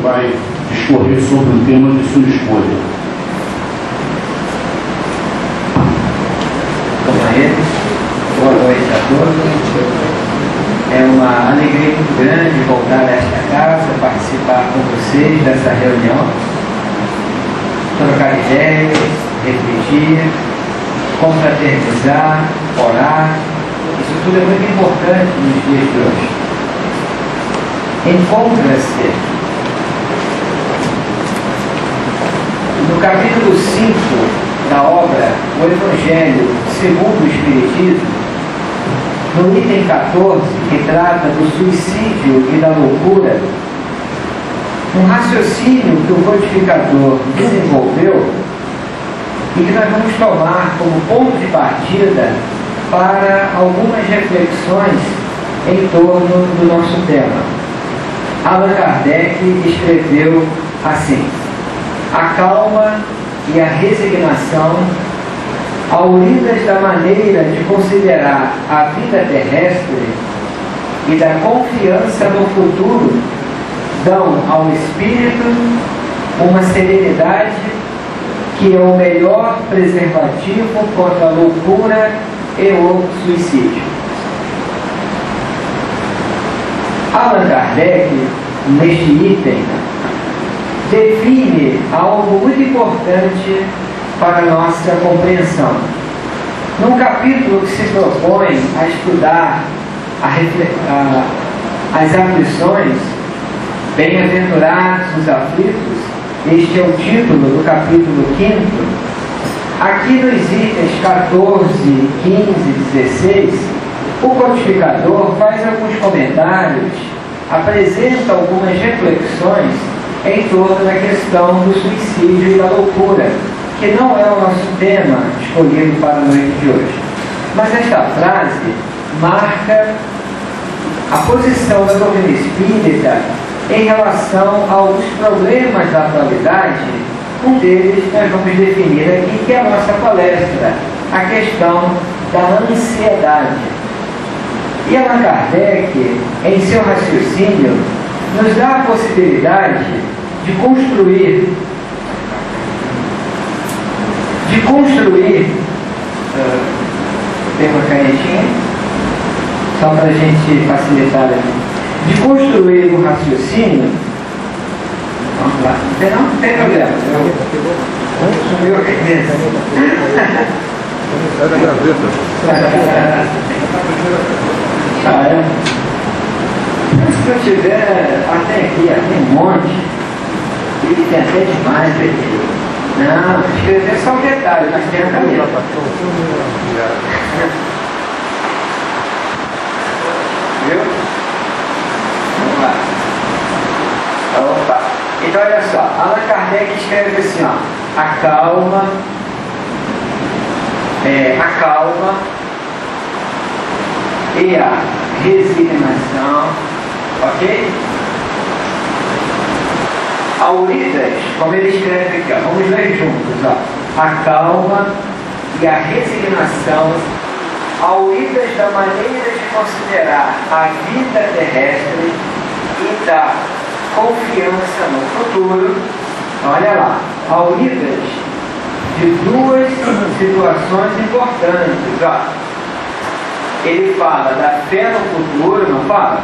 vai discorrer sobre o tema de sua escolha. Companheiros, boa noite a todos. É uma alegria muito grande voltar a esta casa, participar com vocês dessa reunião, trocar ideias, refletir, confraternizar, orar. Isso tudo é muito importante nos dias de hoje. Encontra-se no capítulo 5 da obra O Evangelho segundo o Espiritismo, no item 14, que trata do suicídio e da loucura, um raciocínio que o codificador desenvolveu e que nós vamos tomar como ponto de partida para algumas reflexões em torno do nosso tema. Allan Kardec escreveu assim: a calma e a resignação, auridas da maneira de considerar a vida terrestre e da confiança no futuro, dão ao espírito uma serenidade que é o melhor preservativo contra a loucura e o suicídio. Allan Kardec, neste item, define algo muito importante para a nossa compreensão. Num capítulo que se propõe a estudar as aflições, bem-aventurados os aflitos, este é o título do capítulo 5º. Aqui nos itens 14, 15 e 16, o codificador faz alguns comentários, apresenta algumas reflexões em torno da questão do suicídio e da loucura, que não é o nosso tema escolhido para a noite de hoje. Mas esta frase marca a posição da doutrina espírita em relação aos problemas da atualidade. Um deles nós vamos definir aqui, que é a nossa palestra, a questão da ansiedade. E Allan Kardec, em seu raciocínio, nos dá a possibilidade de construir tem uma canetinha só para a gente facilitar aqui, de construir um raciocínio. Vamos lá, não tem problema, eu sumiu a cabeça. É da gaveta. Se eu tiver até aqui, tem um monte, e tem até demais aqui. Não, escrever só um detalhe, mas tem a caneta. Viu? Vamos lá. Opa. Então olha só, Allan Kardec escreve assim, ó, a calma e a resignação, ok? Auridas, como ele escreve aqui, ó, vamos ler juntos, ó, a calma e a resignação, auridas da maneira de considerar a vida terrestre e da confiança no futuro. Olha lá, auridas de duas situações importantes, ó. Ele fala da fé no futuro, não fala?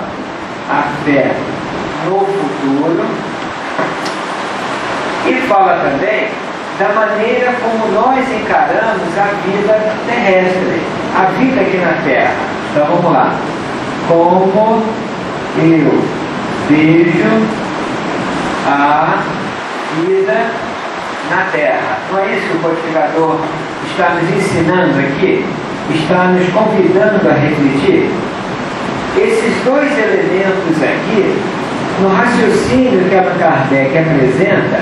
A fé no futuro. E fala também da maneira como nós encaramos a vida terrestre, a vida aqui na Terra. Então vamos lá. Como eu vejo a vida na Terra. Não é isso que o codificador está nos ensinando aqui? Está nos convidando a refletir? Esses dois elementos aqui, no raciocínio que Allan Kardec apresenta,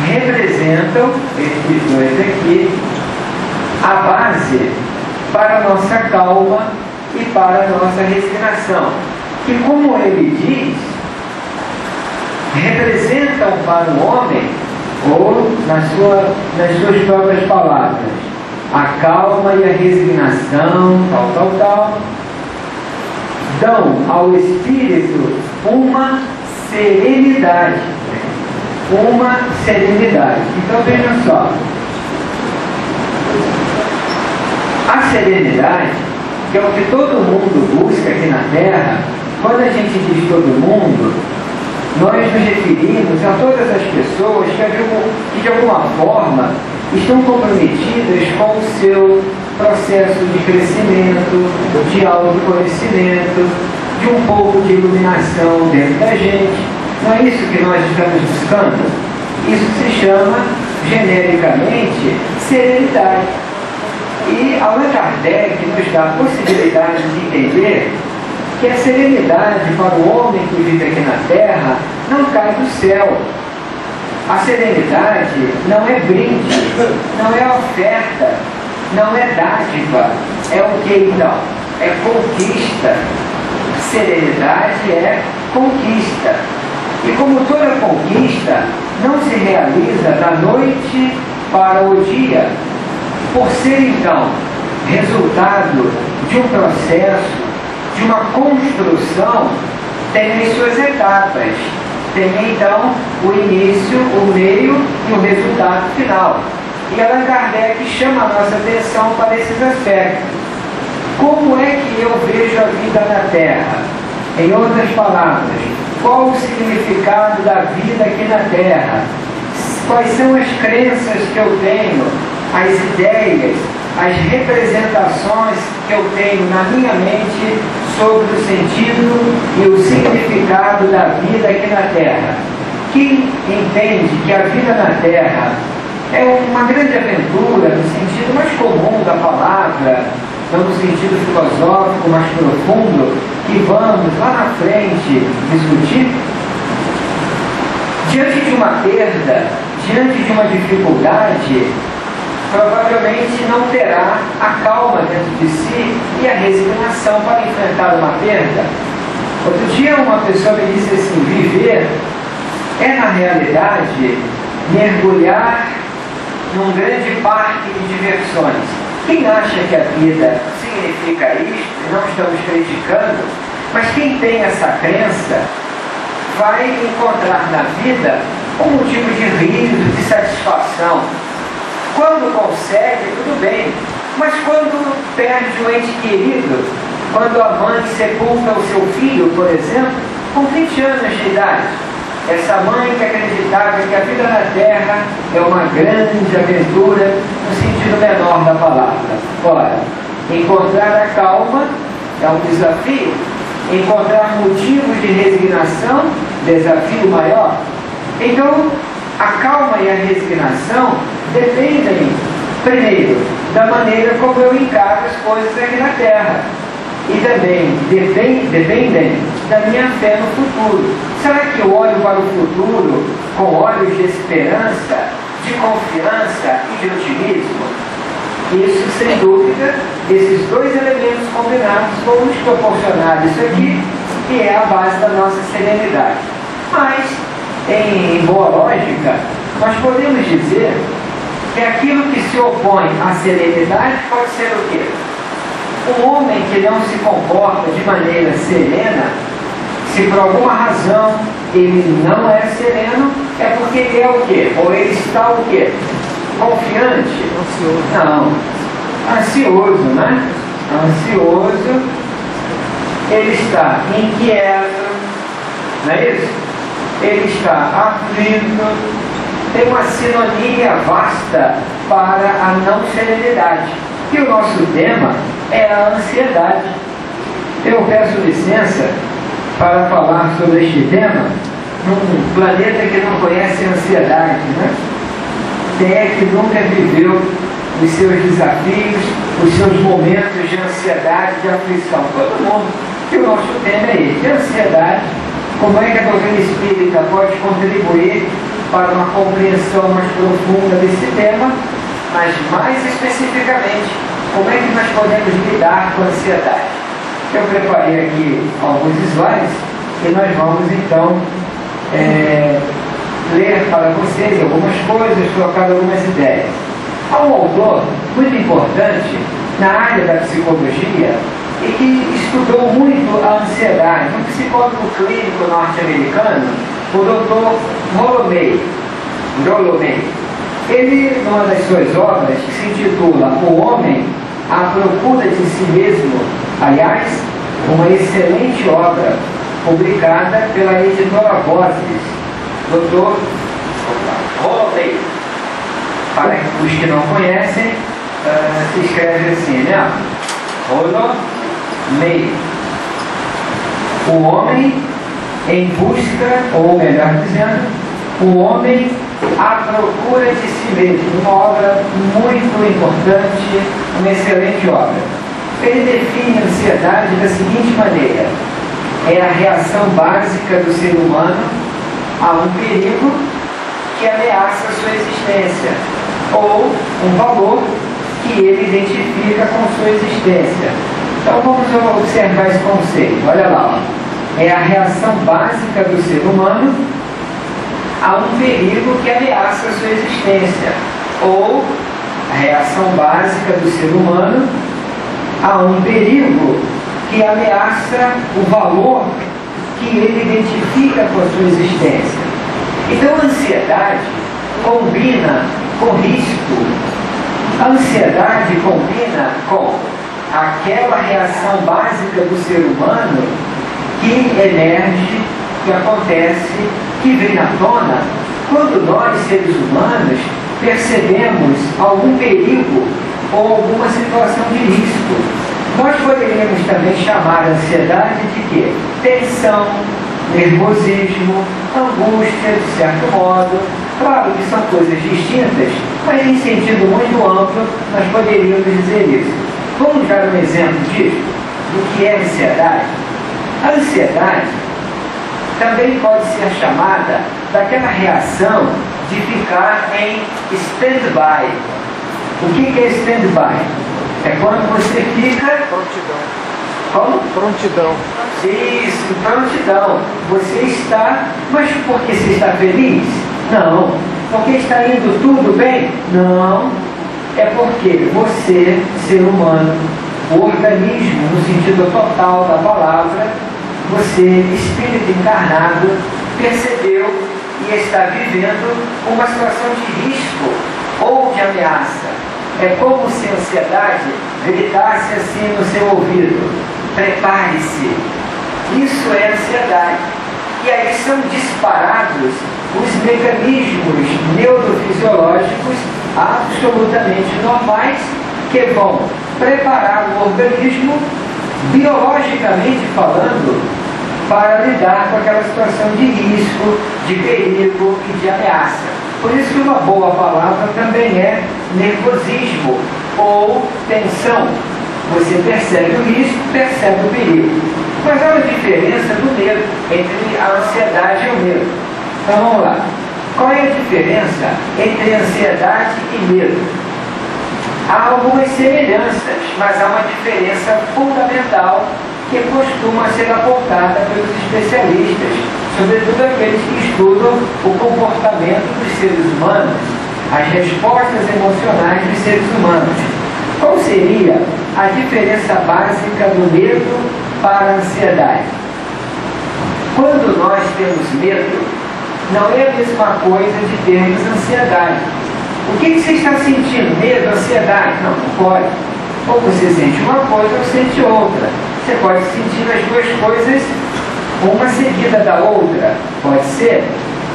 representam, esses dois aqui, a base para a nossa calma e para a nossa resignação, que, como ele diz, representam para o homem, ou nas suas próprias palavras, a calma e a resignação, tal, dão ao espírito uma serenidade. Uma serenidade. Então vejam só. A serenidade, que é o que todo mundo busca aqui na Terra, quando a gente diz todo mundo, nós nos referimos a todas as pessoas que de alguma forma estão comprometidas com o seu processo de crescimento, de autoconhecimento, de um pouco de iluminação dentro da gente. Não é isso que nós estamos buscando? Isso se chama, genericamente, serenidade. E Allan Kardec nos dá a possibilidade de entender que a serenidade para o homem que vive aqui na Terra não cai do céu. A serenidade não é brinde, não é oferta, não é dádiva. É o que então? É conquista. Serenidade é conquista. E como toda conquista, não se realiza da noite para o dia. Por ser então resultado de um processo, de uma construção, tem as suas etapas. Tem então o início, o meio e o resultado final. E Allan Kardec chama a nossa atenção para esses aspectos. Como é que eu vejo a vida na Terra? Em outras palavras, qual o significado da vida aqui na Terra? Quais são as crenças que eu tenho, as ideias, as representações que eu tenho na minha mente sobre o sentido e o significado da vida aqui na Terra? Quem entende que a vida na Terra é uma grande aventura, no sentido mais comum da palavra, não no sentido filosófico mais profundo, que vamos lá na frente discutir? Diante de uma perda, diante de uma dificuldade, provavelmente não terá a calma dentro de si e a resignação para enfrentar uma perda. Outro dia uma pessoa me disse assim: viver é na realidade mergulhar num grande parque de diversões. Quem acha que a vida significa isto, e não estamos criticando, mas quem tem essa crença vai encontrar na vida um motivo de riso, de satisfação. Quando consegue, tudo bem, mas quando perde um ente querido, quando a mãe sepulta o seu filho, por exemplo, com 20 anos de idade, essa mãe que acreditava que a vida na Terra é uma grande aventura no sentido menor da palavra. Ora, encontrar a calma é um desafio, encontrar motivos de resignação, desafio maior. Então, a calma e a resignação dependem, primeiro, da maneira como eu encaro as coisas aqui na Terra. E também dependem da minha fé no futuro. Será que eu olho para o futuro com olhos de esperança, de confiança e de otimismo? Isso, sem dúvida, esses dois elementos combinados vão nos proporcionar isso aqui, que é a base da nossa serenidade. Mas, em boa lógica, nós podemos dizer que aquilo que se opõe à serenidade pode ser o quê? Um homem que não se comporta de maneira serena, se por alguma razão ele não é sereno, é porque ele é o quê? Ou ele está o quê? Confiante? Ansioso. Não. Ansioso, né? Ansioso. Ele está inquieto, não é isso? Ele está aflito. Tem uma sinonímia vasta para a não serenidade. E o nosso tema é a ansiedade. Eu peço licença para falar sobre este tema num planeta que não conhece a ansiedade, né? Quem é que nunca viveu os seus desafios, os seus momentos de ansiedade, de aflição? Todo mundo. E o nosso tema é esse, ansiedade. Como é que a doutrina espírita pode contribuir para uma compreensão mais profunda desse tema, mas mais especificamente, como é que nós podemos lidar com a ansiedade? Eu preparei aqui alguns slides e nós vamos então ler para vocês algumas coisas, trocar algumas ideias. Há um autor muito importante na área da psicologia, e que estudou muito a ansiedade, um psicólogo clínico norte-americano, o Dr. Rolomei. Ele, numa das suas obras, que se intitula O Homem à Procura de Si Mesmo, aliás, uma excelente obra, publicada pela editora Vozes, Dr. Rolomei. Para os que não conhecem, se escreve assim, né? Rolomei. O homem em busca, ou melhor dizendo, o homem à procura de si mesmo. Uma obra muito importante, uma excelente obra. Ele define a ansiedade da seguinte maneira: é a reação básica do ser humano a um perigo que ameaça a sua existência, ou um valor que ele identifica com sua existência. Então vamos observar esse conceito. Olha lá, ó. É a reação básica do ser humano a um perigo que ameaça a sua existência, ou a reação básica do ser humano a um perigo que ameaça o valor que ele identifica com a sua existência. Então a ansiedade combina com risco, a ansiedade combina com aquela reação básica do ser humano que emerge, que acontece, que vem à tona quando nós, seres humanos, percebemos algum perigo ou alguma situação de risco. Nós poderíamos também chamar a ansiedade de quê? Tensão, nervosismo, angústia, de certo modo. Claro que são coisas distintas, mas em sentido muito amplo nós poderíamos dizer isso. Vamos dar um exemplo disso, do que é ansiedade? A ansiedade também pode ser chamada daquela reação de ficar em stand-by. O que é stand-by? É quando você fica... Prontidão. Como? Prontidão. Isso, prontidão. Você está... Mas porque você está feliz? Não. Porque está indo tudo bem? Não. É porque você, ser humano, o organismo, no sentido total da palavra, você, espírito encarnado, percebeu e está vivendo uma situação de risco ou de ameaça. É como se a ansiedade gritasse assim no seu ouvido: prepare-se. Isso é ansiedade. E aí são disparados os mecanismos neurofisiológicos absolutamente normais que vão preparar o organismo, biologicamente falando, para lidar com aquela situação de risco, de perigo e de ameaça. Por isso que uma boa palavra também é nervosismo ou tensão. Você percebe o risco, percebe o perigo. Mas há uma diferença do medo, entre a ansiedade e o medo. Então vamos lá. Qual é a diferença entre ansiedade e medo? Há algumas semelhanças, mas há uma diferença fundamental que costuma ser apontada pelos especialistas, sobretudo aqueles que estudam o comportamento dos seres humanos, as respostas emocionais dos seres humanos. Qual seria a diferença básica do medo para a ansiedade? Quando nós temos medo, não é a mesma coisa de termos ansiedade. O que você está sentindo? Medo, ansiedade? Não, não pode. Ou você sente uma coisa ou sente outra. Você pode sentir as duas coisas, uma seguida da outra. Pode ser,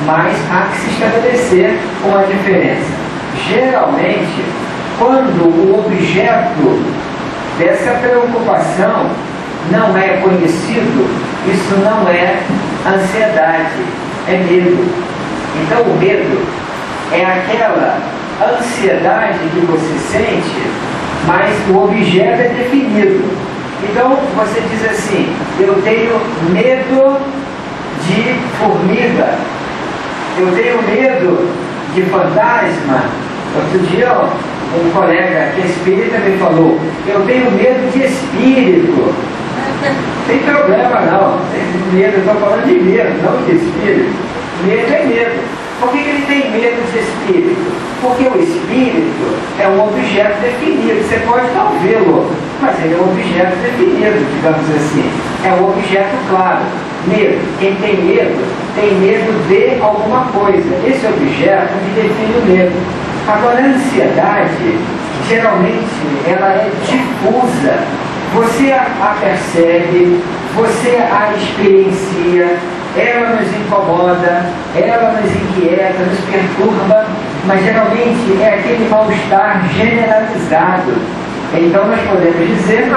mas há que se estabelecer uma diferença. Geralmente, quando o objeto dessa preocupação não é conhecido, isso não é ansiedade, é medo. Então o medo é aquela ansiedade que você sente, mas o objeto é definido. Então você diz assim: eu tenho medo de formiga, eu tenho medo de fantasma. Outro dia um colega que é espírita me falou: eu tenho medo de espírito. Não tem problema não, medo, eu estou falando de medo, não de espírito. Medo é medo. Por que ele tem medo de espírito? Porque o espírito é um objeto definido, você pode não vê-lo, mas ele é um objeto definido, digamos assim. É um objeto claro. Medo. Quem tem medo de alguma coisa. Esse objeto que define o medo. Agora, a ansiedade, geralmente, ela é difusa. Você a percebe, você a experiencia, ela nos incomoda, ela nos inquieta, nos perturba, mas geralmente é aquele mal-estar generalizado. Então nós podemos dizer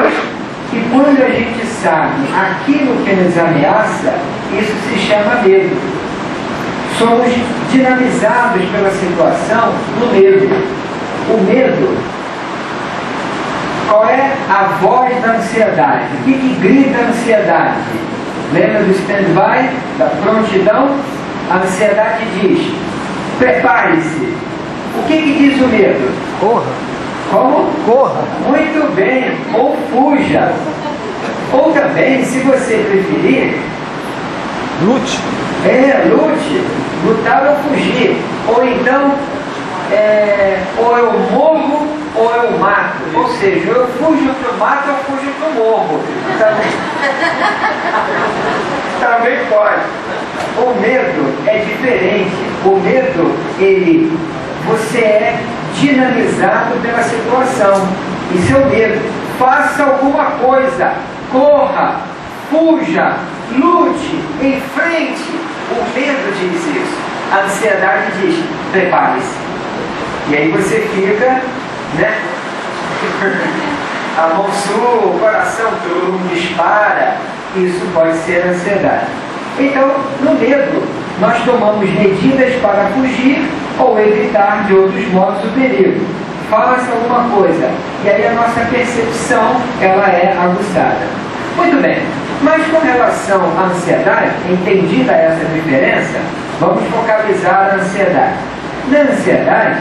que quando a gente sabe aquilo que nos ameaça, isso se chama medo. Somos dinamizados pela situação no medo. O medo, qual é a voz da ansiedade? O que grita a ansiedade? Lembra do stand-by, da prontidão? A ansiedade diz: prepare-se. O que diz o medo? Corra. Como? Corra. Muito bem. Ou fuja. Ou também, se você preferir, Lute. lute. Lutar ou fugir. Ou então, ou eu morro ou eu mato. Ou seja, eu fujo pro mato ou eu fujo pro morro. Também pode. O medo é diferente. O medo, você é dinamizado pela situação. E seu medo, faça alguma coisa, corra, fuja, lute, enfrente. O medo diz isso. A ansiedade diz: prepare-se. E aí você fica, né? A mão sua, o coração tudo dispara. Isso pode ser ansiedade. Então, no medo, nós tomamos medidas para fugir ou evitar de outros modos o perigo. Faça alguma coisa. E aí a nossa percepção, ela é aguçada. Muito bem. Mas com relação à ansiedade, entendida essa diferença, vamos focalizar a ansiedade. Na ansiedade,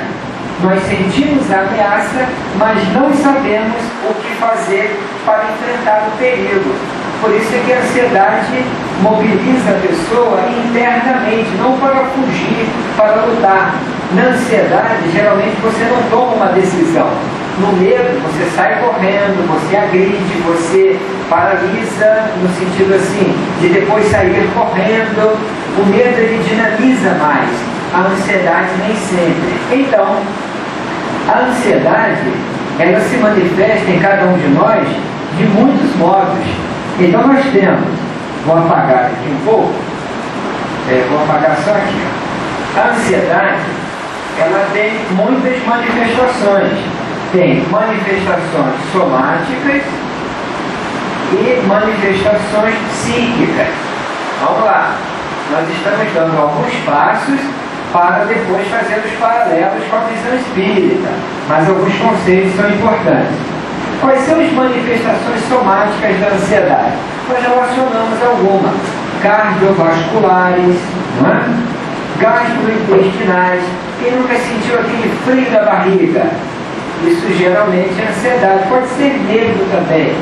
nós sentimos a ameaça, mas não sabemos o que fazer para enfrentar o perigo. Por isso é que a ansiedade mobiliza a pessoa internamente, não para fugir, para lutar. Na ansiedade, geralmente você não toma uma decisão. No medo, você sai correndo, você agride, você paralisa, no sentido assim, de depois sair correndo. O medo, ele dinamiza mais. A ansiedade nem sempre. Então, a ansiedade, ela se manifesta em cada um de nós de muitos modos. Então nós temos, vou apagar aqui um pouco, vou apagar só aqui. A ansiedade, ela tem muitas manifestações. Tem manifestações somáticas e manifestações psíquicas. Vamos lá. Nós estamos dando alguns passos para depois fazer os paralelos com a visão espírita. Mas alguns conceitos são importantes. Quais são as manifestações somáticas da ansiedade? Nós relacionamos algumas. Cardiovasculares, não é? Gastrointestinais. Quem nunca sentiu aquele frio da barriga? Isso geralmente é ansiedade. Pode ser medo também.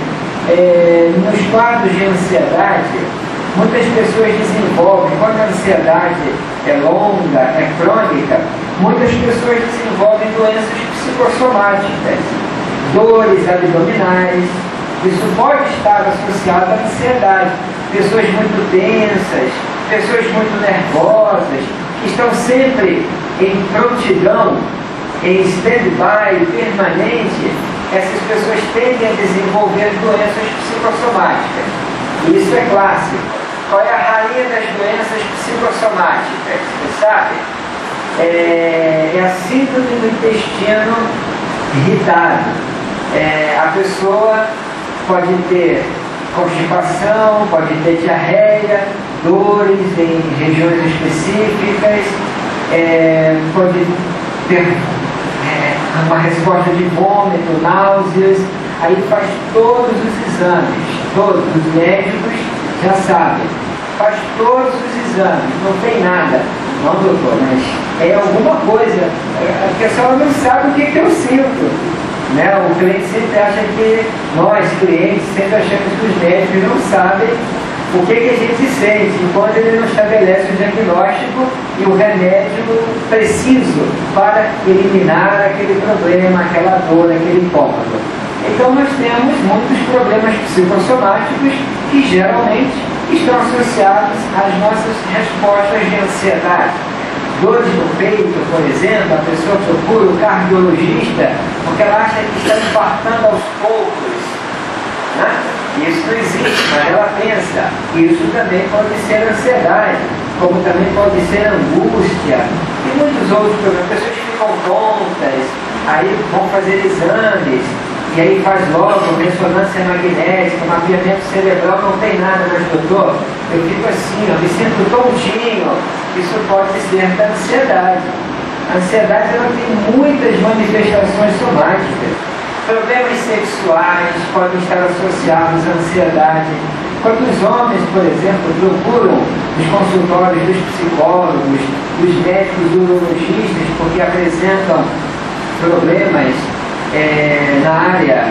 Nos quadros de ansiedade, muitas pessoas desenvolvem, quando a ansiedade é longa, é crônica, muitas pessoas desenvolvem doenças psicossomáticas, dores abdominais. Isso pode estar associado à ansiedade. Pessoas muito tensas, pessoas muito nervosas, que estão sempre em prontidão, em stand-by permanente, essas pessoas tendem a desenvolver doenças psicossomáticas. Isso é clássico. Qual é a rainha das doenças psicossomáticas? Você sabe? É a síndrome do intestino irritado. A pessoa pode ter constipação, pode ter diarreia, dores em regiões específicas, pode ter uma resposta de vômito, náuseas. Aí faz todos os exames, todos os médicos já sabem, faz todos os exames, não tem nada. Não, doutor, mas é alguma coisa, a pessoa não sabe o que eu sinto, né? O cliente sempre acha que nós, clientes, sempre achamos que os médicos não sabem o que a gente sente, enquanto ele não estabelece o diagnóstico e o remédio preciso para eliminar aquele problema, aquela dor, aquele incômodo. Então nós temos muitos problemas psicossomáticos que geralmente estão associados às nossas respostas de ansiedade. Dores no peito, por exemplo, a pessoa procura o cardiologista porque ela acha que está infartando aos poucos, né? Isso não existe, mas ela pensa. Isso também pode ser ansiedade, como também pode ser angústia e muitos outros problemas. Pessoas que ficam tontas, aí vão fazer exames e aí faz logo ressonância magnética, mapeamento cerebral, não tem nada, mas doutor, eu fico assim, eu me sinto tontinho. Isso pode ser da ansiedade. A ansiedade ela tem muitas manifestações somáticas. Problemas sexuais podem estar associados à ansiedade. Quando os homens, por exemplo, procuram os consultórios dos psicólogos, dos médicos urologistas, porque apresentam problemas na área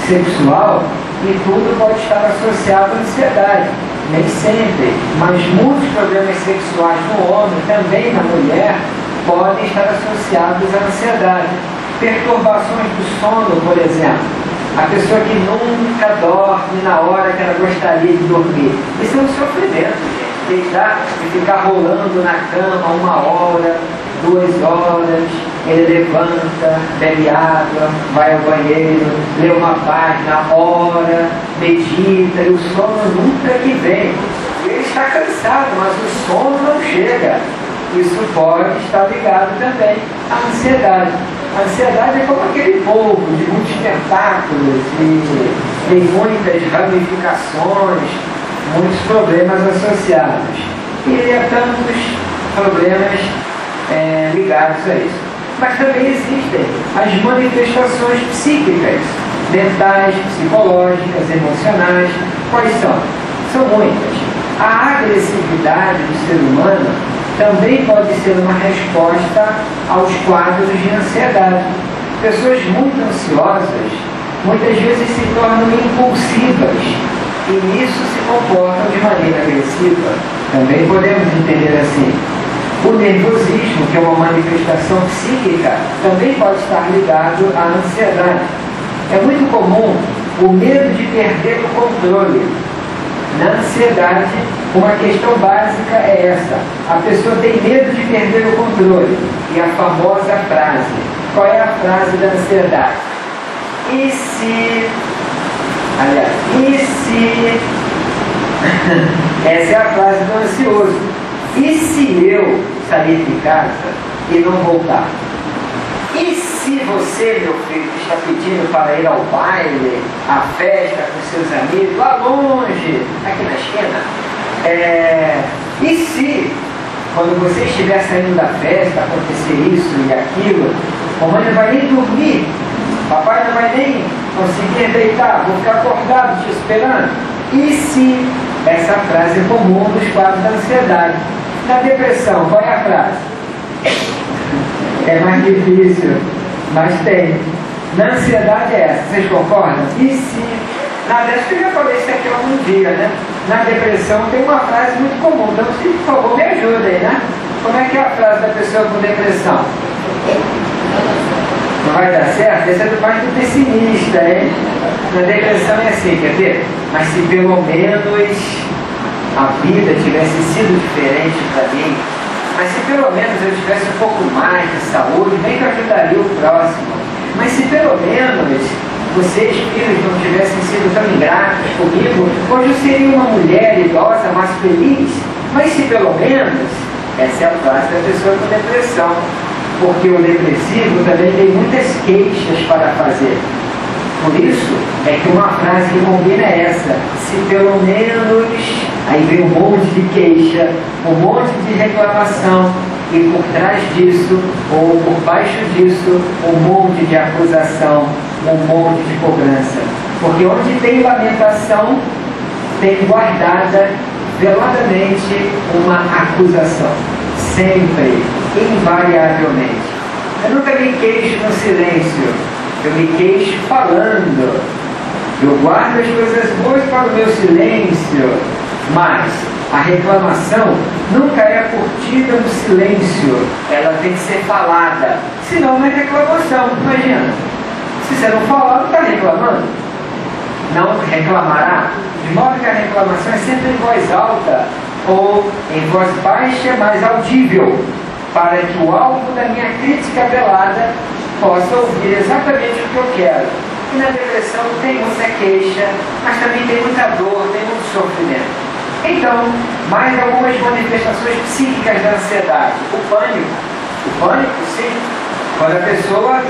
sexual, e tudo pode estar associado à ansiedade. Nem sempre, mas muitos problemas sexuais no homem, também na mulher, podem estar associados à ansiedade. Perturbações do sono, por exemplo. A pessoa que nunca dorme na hora que ela gostaria de dormir. Isso é um sofrimento, gente. Deitar e ficar rolando na cama 1 hora, 2 horas, ele levanta, bebe água, vai ao banheiro, lê uma página, ora, medita, e o sono nunca que vem. Ele está cansado, mas o sono não chega. Isso pode estar ligado também à ansiedade. A ansiedade é como aquele polvo de muitos tentáculos e tem muitas ramificações, muitos problemas associados. E há tantos problemas ligados a isso. Mas também existem as manifestações psíquicas, mentais, psicológicas, emocionais. Quais são? São muitas. A agressividade do ser humano também pode ser uma resposta aos quadros de ansiedade. Pessoas muito ansiosas muitas vezes se tornam impulsivas e nisso se comportam de maneira agressiva. Também podemos entender assim. O nervosismo, que é uma manifestação psíquica, também pode estar ligado à ansiedade. É muito comum o medo de perder o controle. Na ansiedade, uma questão básica é essa. A pessoa tem medo de perder o controle. E a famosa frase. Qual é a frase da ansiedade? E se... Aliás, e se... Essa é a frase do ansioso. E se eu sair de casa e não voltar? E se você, meu filho, que está pedindo para ir ao baile, à festa com seus amigos, lá longe, aqui na esquina, e se, quando você estiver saindo da festa, acontecer isso e aquilo, mamãe não vai nem dormir, papai não vai nem conseguir deitar, vou ficar acordado te esperando? E se? Essa frase é comum nos quadros da ansiedade. Na depressão, qual é a frase? É mais difícil, mas tem. Na ansiedade é essa, vocês concordam? E se? Acho que eu já falei isso aqui algum dia, né? Na depressão tem uma frase muito comum, então se por favor me ajudem, né? Como é que é a frase da pessoa com depressão? Não vai dar certo? Essa é do mais do pessimista, hein? Na depressão é assim, quer ver? Mas se pelo menos a vida tivesse sido diferente para mim, mas se pelo menos eu tivesse um pouco mais de saúde, nem que eu ajudaria o próximo. Mas se pelo menos vocês, filhos, não tivessem sido tão ingratos comigo, hoje eu seria uma mulher idosa, mais feliz. Mas se pelo menos, essa é a frase da pessoa com depressão. Porque o depressivo também tem muitas queixas para fazer. Por isso, é que uma frase que combina é essa. Se pelo menos... Aí vem um monte de queixa, um monte de reclamação. E por trás disso, ou por baixo disso, um monte de acusação, um monte de cobrança. Porque onde tem lamentação, tem guardada veladamente uma acusação. Sempre, invariavelmente. Eu nunca me queixo no silêncio, eu me queixo falando. Eu guardo as coisas boas para o meu silêncio, mas a reclamação nunca é curtida no silêncio, ela tem que ser falada, senão não é reclamação. Imagina, Se você não falar, não está reclamando. Não reclamará, de modo que a reclamação é sempre em voz alta ou em voz baixa, mas audível, para que o alvo da minha crítica velada possa ouvir exatamente o que eu quero. E na depressão tem muita queixa, mas também tem muita dor, tem muito sofrimento. Então, mais algumas manifestações psíquicas da ansiedade. O pânico, sim, quando a pessoa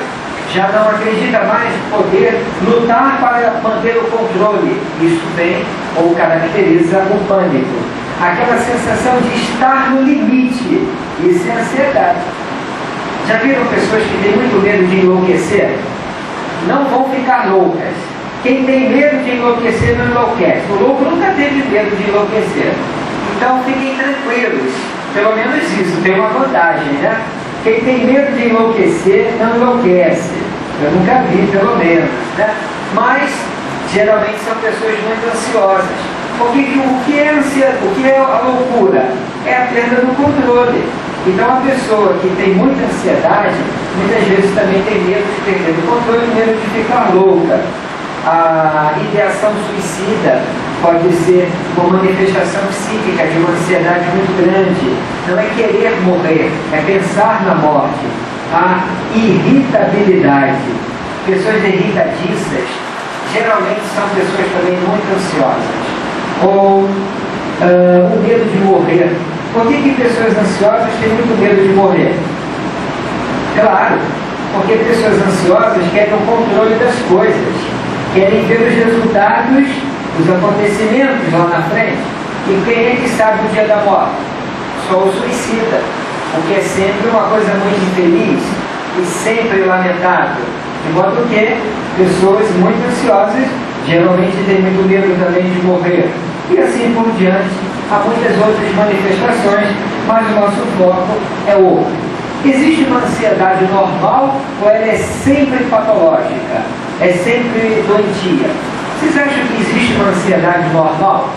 já não acredita mais poder lutar para manter o controle. Isso vem ou caracteriza o pânico. Aquela sensação de estar no limite. Isso é ansiedade. Já viram pessoas que têm muito medo de enlouquecer? Não vão ficar loucas. Quem tem medo de enlouquecer não enlouquece. O louco nunca teve medo de enlouquecer. Então fiquem tranquilos. Pelo menos isso tem uma vantagem, né? Quem tem medo de enlouquecer não enlouquece. Eu nunca vi, pelo menos, né? Mas geralmente são pessoas muito ansiosas. Porque o que é ansiedade? O que é a loucura? É a perda do controle. Então a pessoa que tem muita ansiedade, muitas vezes também tem medo de perder o controle, medo de ficar louca. A ideação suicida pode ser uma manifestação psíquica de uma ansiedade muito grande. Não é querer morrer, é pensar na morte. A irritabilidade. Pessoas irritadiças geralmente são pessoas também muito ansiosas. Ou o medo de morrer. Por que pessoas ansiosas têm muito medo de morrer? Claro, porque pessoas ansiosas querem o controle das coisas, querem ver os resultados dos acontecimentos lá na frente. E quem é que sabe o dia da morte? Só o suicida, porque é sempre uma coisa muito infeliz e sempre lamentável. De modo que pessoas muito ansiosas geralmente têm muito medo também de morrer. E assim por diante, há muitas outras manifestações, mas o nosso foco é outro. Existe uma ansiedade normal ou ela é sempre patológica? É sempre doentia? Vocês acham que existe uma ansiedade normal?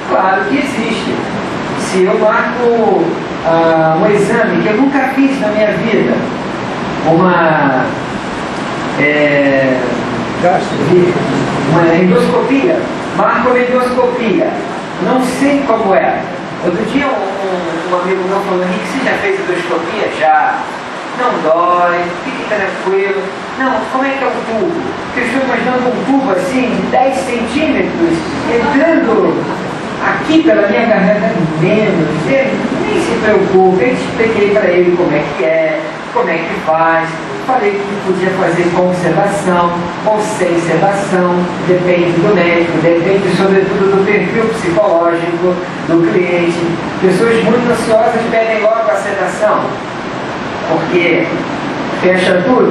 Claro que existe. Se eu marco um exame que eu nunca fiz na minha vida, uma endoscopia, marco uma endoscopia, não sei como é. Outro dia um amigo meu falou: Henrique, você já fez endoscopia? Já. Não dói, fique tranquilo. Não, como é que é o tubo? Porque eu estou imaginando um tubo assim, de 10 centímetros, entrando aqui pela minha garganta menos. Ele nem se preocupe, eu expliquei para ele como é que faz. Falei que podia fazer com sedação ou sem sedação, depende do médico, depende sobretudo do perfil psicológico do cliente. Pessoas muito ansiosas pedem logo a sedação, porque fecha tudo,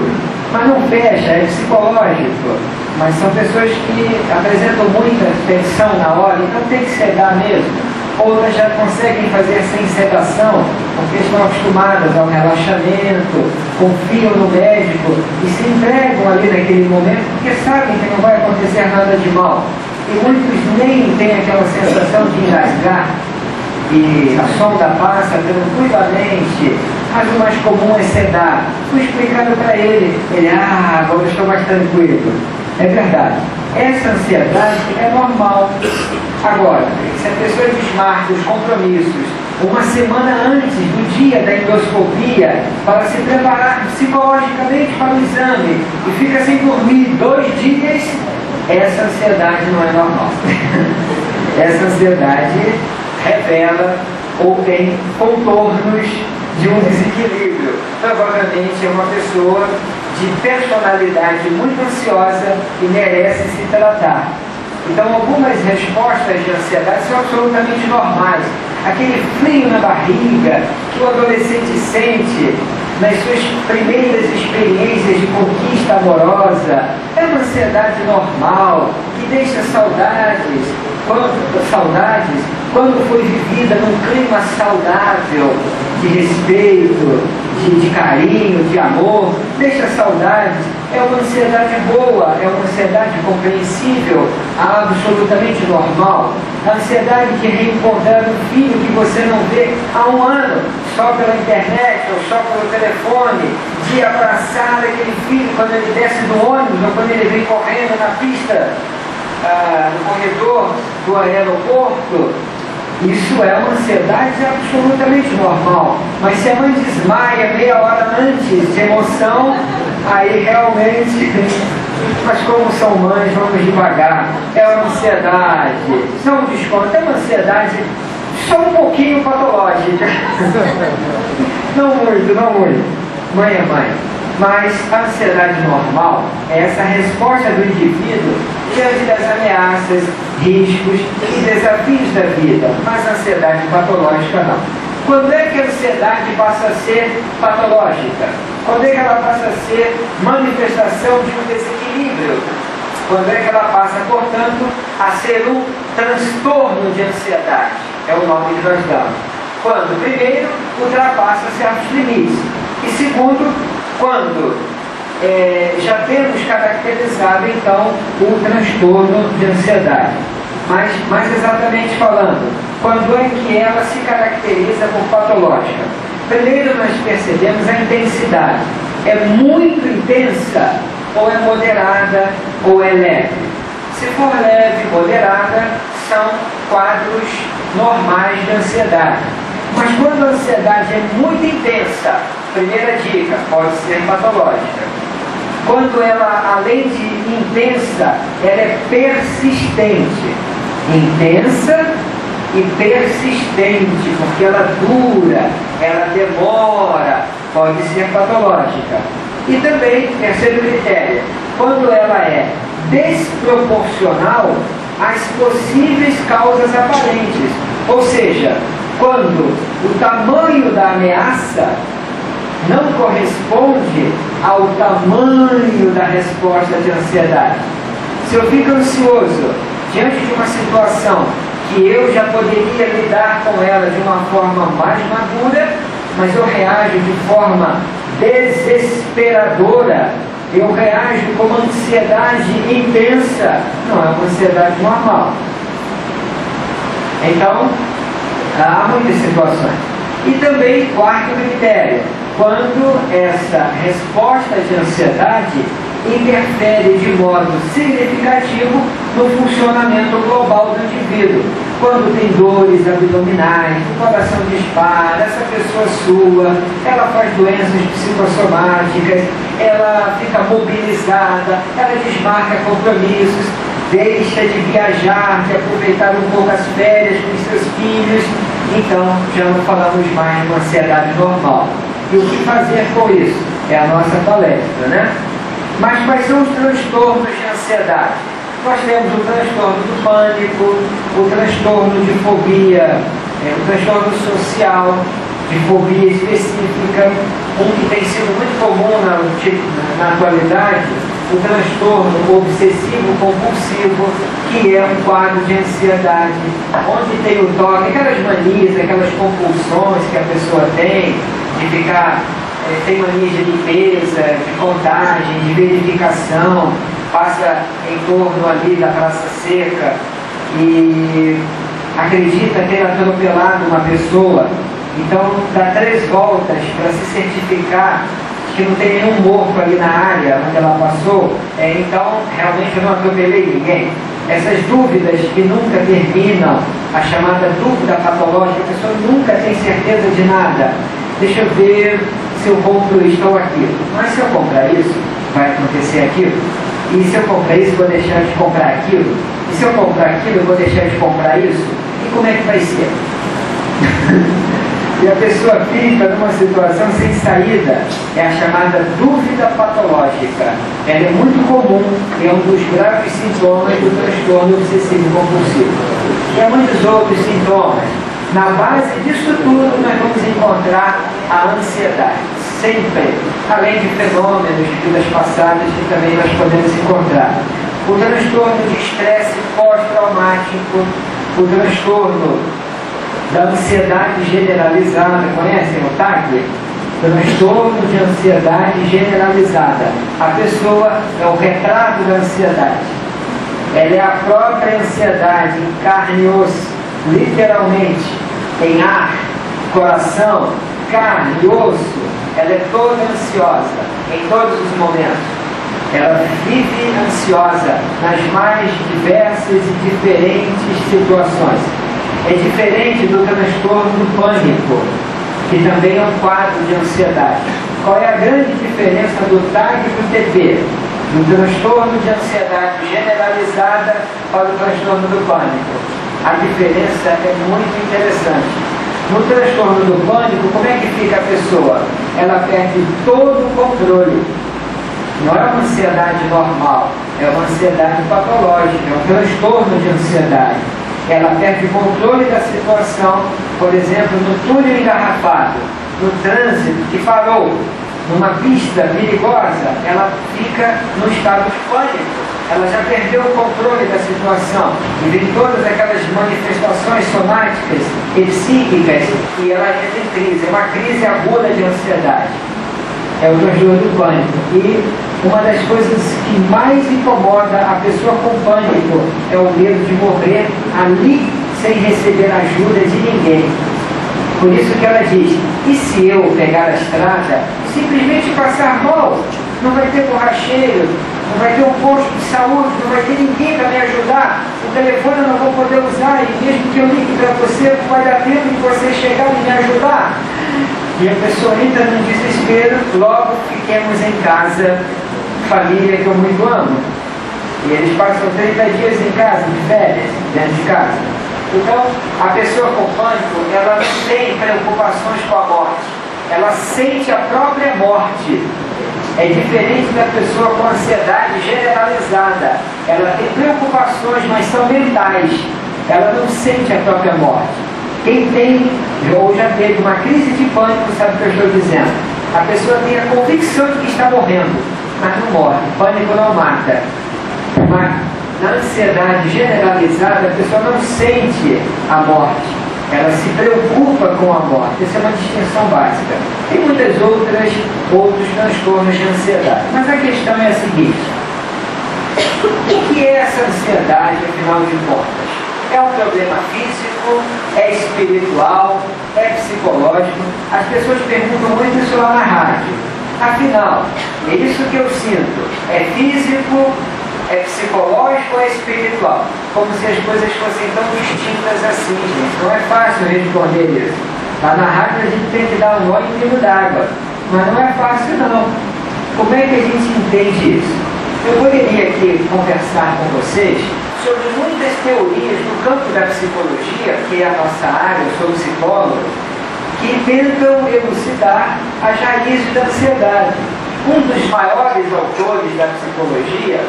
mas não fecha, é psicológico. Mas são pessoas que apresentam muita tensão na hora, então tem que sedar mesmo. Outras já conseguem fazer sem sedação, porque estão acostumadas ao relaxamento, confiam no médico e se entregam ali naquele momento, porque sabem que não vai acontecer nada de mal. E muitos nem têm aquela sensação de engasgar, e a sonda passa tranquilamente, mas o mais comum é sedar. Fui explicando para ele, agora eu estou mais tranquilo. É verdade, essa ansiedade é normal. Agora, se a pessoa desmarca os compromissos uma semana antes do dia da endoscopia para se preparar psicologicamente para o exame e fica sem dormir 2 dias, essa ansiedade não é normal. Essa ansiedade revela ou tem contornos de um desequilíbrio. Provavelmente é uma pessoa de personalidade muito ansiosa e merece se tratar. Então, algumas respostas de ansiedade são absolutamente normais. Aquele frio na barriga que o adolescente sente nas suas primeiras experiências de conquista amorosa é uma ansiedade normal, que deixa saudades quando foi vivida num clima saudável, de respeito, de carinho, de amor, deixa saudades. É uma ansiedade boa, é uma ansiedade compreensível, absolutamente normal. A ansiedade de reencontrar um filho que você não vê há um ano, só pela internet ou só pelo telefone, de abraçar aquele filho quando ele desce do ônibus ou quando ele vem correndo na pista, no corredor do aeroporto. Isso é uma ansiedade absolutamente normal. Mas se a mãe desmaia meia hora antes de emoção, aí realmente... Mas como são mães, vamos devagar. É uma ansiedade. Não desconto, é uma ansiedade só um pouquinho patológica. Não muito, não muito. Mãe é mãe. Mas a ansiedade normal é essa resposta do indivíduo diante das ameaças, riscos e desafios da vida. Mas a ansiedade patológica não. Quando é que a ansiedade passa a ser patológica? Quando é que ela passa a ser manifestação de um desequilíbrio? Quando é que ela passa, portanto, a ser um transtorno de ansiedade? É o nome que nós damos. Quando, primeiro, ultrapassa certos limites. E segundo, quando já temos caracterizado, então, o transtorno de ansiedade. Mas, mais exatamente falando, quando é que ela se caracteriza por patológica? Primeiro, nós percebemos a intensidade. É muito intensa, ou é moderada, ou é leve. Se for leve, moderada, são quadros normais de ansiedade. Mas quando a ansiedade é muito intensa, primeira dica, pode ser patológica. Quando ela, além de intensa, ela é persistente. Intensa e persistente, porque ela dura, ela demora, pode ser patológica. E também, terceiro critério, quando ela é desproporcional às possíveis causas aparentes. Ou seja, quando o tamanho da ameaça não corresponde ao tamanho da resposta de ansiedade. Se eu fico ansioso diante de uma situação que eu já poderia lidar com ela de uma forma mais madura, mas eu reajo de forma desesperadora, eu reajo com uma ansiedade intensa, não é uma ansiedade normal. Então, há muitas situações. E também, quarto critério, quando essa resposta de ansiedade interfere de modo significativo no funcionamento global do indivíduo. Quando tem dores abdominais, o coração dispara, essa pessoa sua, ela faz doenças psicossomáticas, ela fica mobilizada, ela desmarca compromissos, deixa de viajar, de aproveitar um pouco as férias com seus filhos. Então, já não falamos mais de uma ansiedade normal. E o que fazer com isso? É a nossa palestra, né? Mas quais são os transtornos de ansiedade? Nós temos o transtorno do pânico, o transtorno de fobia, o transtorno social, de fobia específica, um que tem sido muito comum na atualidade, o transtorno obsessivo-compulsivo, que é um quadro de ansiedade, onde tem o toque, aquelas manias, aquelas compulsões que a pessoa tem, de ficar, tem mania de limpeza, de contagem, de verificação, passa em torno ali da Praça Seca e acredita ter atropelado uma pessoa, então dá 3 voltas para se certificar que não tem nenhum morto ali na área onde ela passou, então realmente eu não atropelei ninguém. Essas dúvidas que nunca terminam, a chamada dúvida patológica, a pessoa nunca tem certeza de nada. Deixa eu ver se eu compro isto ou aquilo. Mas se eu comprar isso, vai acontecer aquilo. E se eu comprar isso, vou deixar de comprar aquilo. E se eu comprar aquilo, eu vou deixar de comprar isso. E como é que vai ser? E a pessoa fica numa situação sem saída. É a chamada dúvida patológica. Ela é muito comum, é um dos graves sintomas do transtorno obsessivo-compulsivo. E há muitos outros sintomas. Na base disso tudo, nós vamos encontrar a ansiedade, sempre, além de fenômenos de vidas passadas que também nós podemos encontrar. O transtorno de estresse pós-traumático, o transtorno da ansiedade generalizada, conhecem o TAG? transtorno de ansiedade generalizada. A pessoa é o retrato da ansiedade. Ela é a própria ansiedade em carne e osso, literalmente, em ar, coração, carne e osso. Ela é toda ansiosa, em todos os momentos. Ela vive ansiosa nas mais diversas e diferentes situações. É diferente do transtorno do pânico, que também é um quadro de ansiedade. Qual é a grande diferença do TAG e do TP? Do transtorno de ansiedade generalizada para o transtorno do pânico. A diferença é muito interessante. No transtorno do pânico, como é que fica a pessoa? Ela perde todo o controle. Não é uma ansiedade normal, é uma ansiedade patológica, é um transtorno de ansiedade. Ela perde o controle da situação, por exemplo, no túnel engarrafado, no trânsito que parou, numa pista perigosa, ela fica no estado de pânico. Ela já perdeu o controle da situação e vem todas aquelas manifestações somáticas e psíquicas e ela entra em crise. É uma crise aguda de ansiedade. É o transtorno do pânico. E uma das coisas que mais incomoda a pessoa com pânico é o medo de morrer ali sem receber ajuda de ninguém. Por isso que ela diz, e se eu pegar a estrada e simplesmente passar mal? Não vai ter borracheiro, não vai ter um posto de saúde, não vai ter ninguém para me ajudar, o telefone eu não vou poder usar, e mesmo que eu ligue para você, não vai dar tempo de você chegar e me ajudar. E a pessoa entra no desespero, logo fiquemos em casa, família que eu muito amo. E eles passam 30 dias em casa, de férias, dentro de casa. Então, a pessoa com pânico, ela não tem preocupações com a morte. Ela sente a própria morte. É diferente da pessoa com ansiedade generalizada. Ela tem preocupações, mas são mentais. Ela não sente a própria morte. Quem tem, ou já teve uma crise de pânico, sabe o que eu estou dizendo. A pessoa tem a convicção de que está morrendo, mas não morre. Pânico não mata. Mas na ansiedade generalizada, a pessoa não sente a morte. Ela se preocupa com a morte. Essa é uma distinção básica. Tem muitas outros transtornos de ansiedade. Mas a questão é a seguinte. O que é essa ansiedade, afinal de contas? É um problema físico, é espiritual, é psicológico. As pessoas perguntam muito isso lá na rádio. Afinal, é isso que eu sinto. É físico, é psicológico ou é espiritual? Como se as coisas fossem tão distintas assim, gente. Não é fácil responder isso. Lá na rádio a gente tem que dar um nó em pingo d'água. Mas não é fácil não. Como é que a gente entende isso? Eu poderia aqui conversar com vocês sobre muitas teorias no campo da psicologia, que é a nossa área, eu sou psicólogo, que tentam elucidar as raízes da ansiedade. Um dos maiores autores da psicologia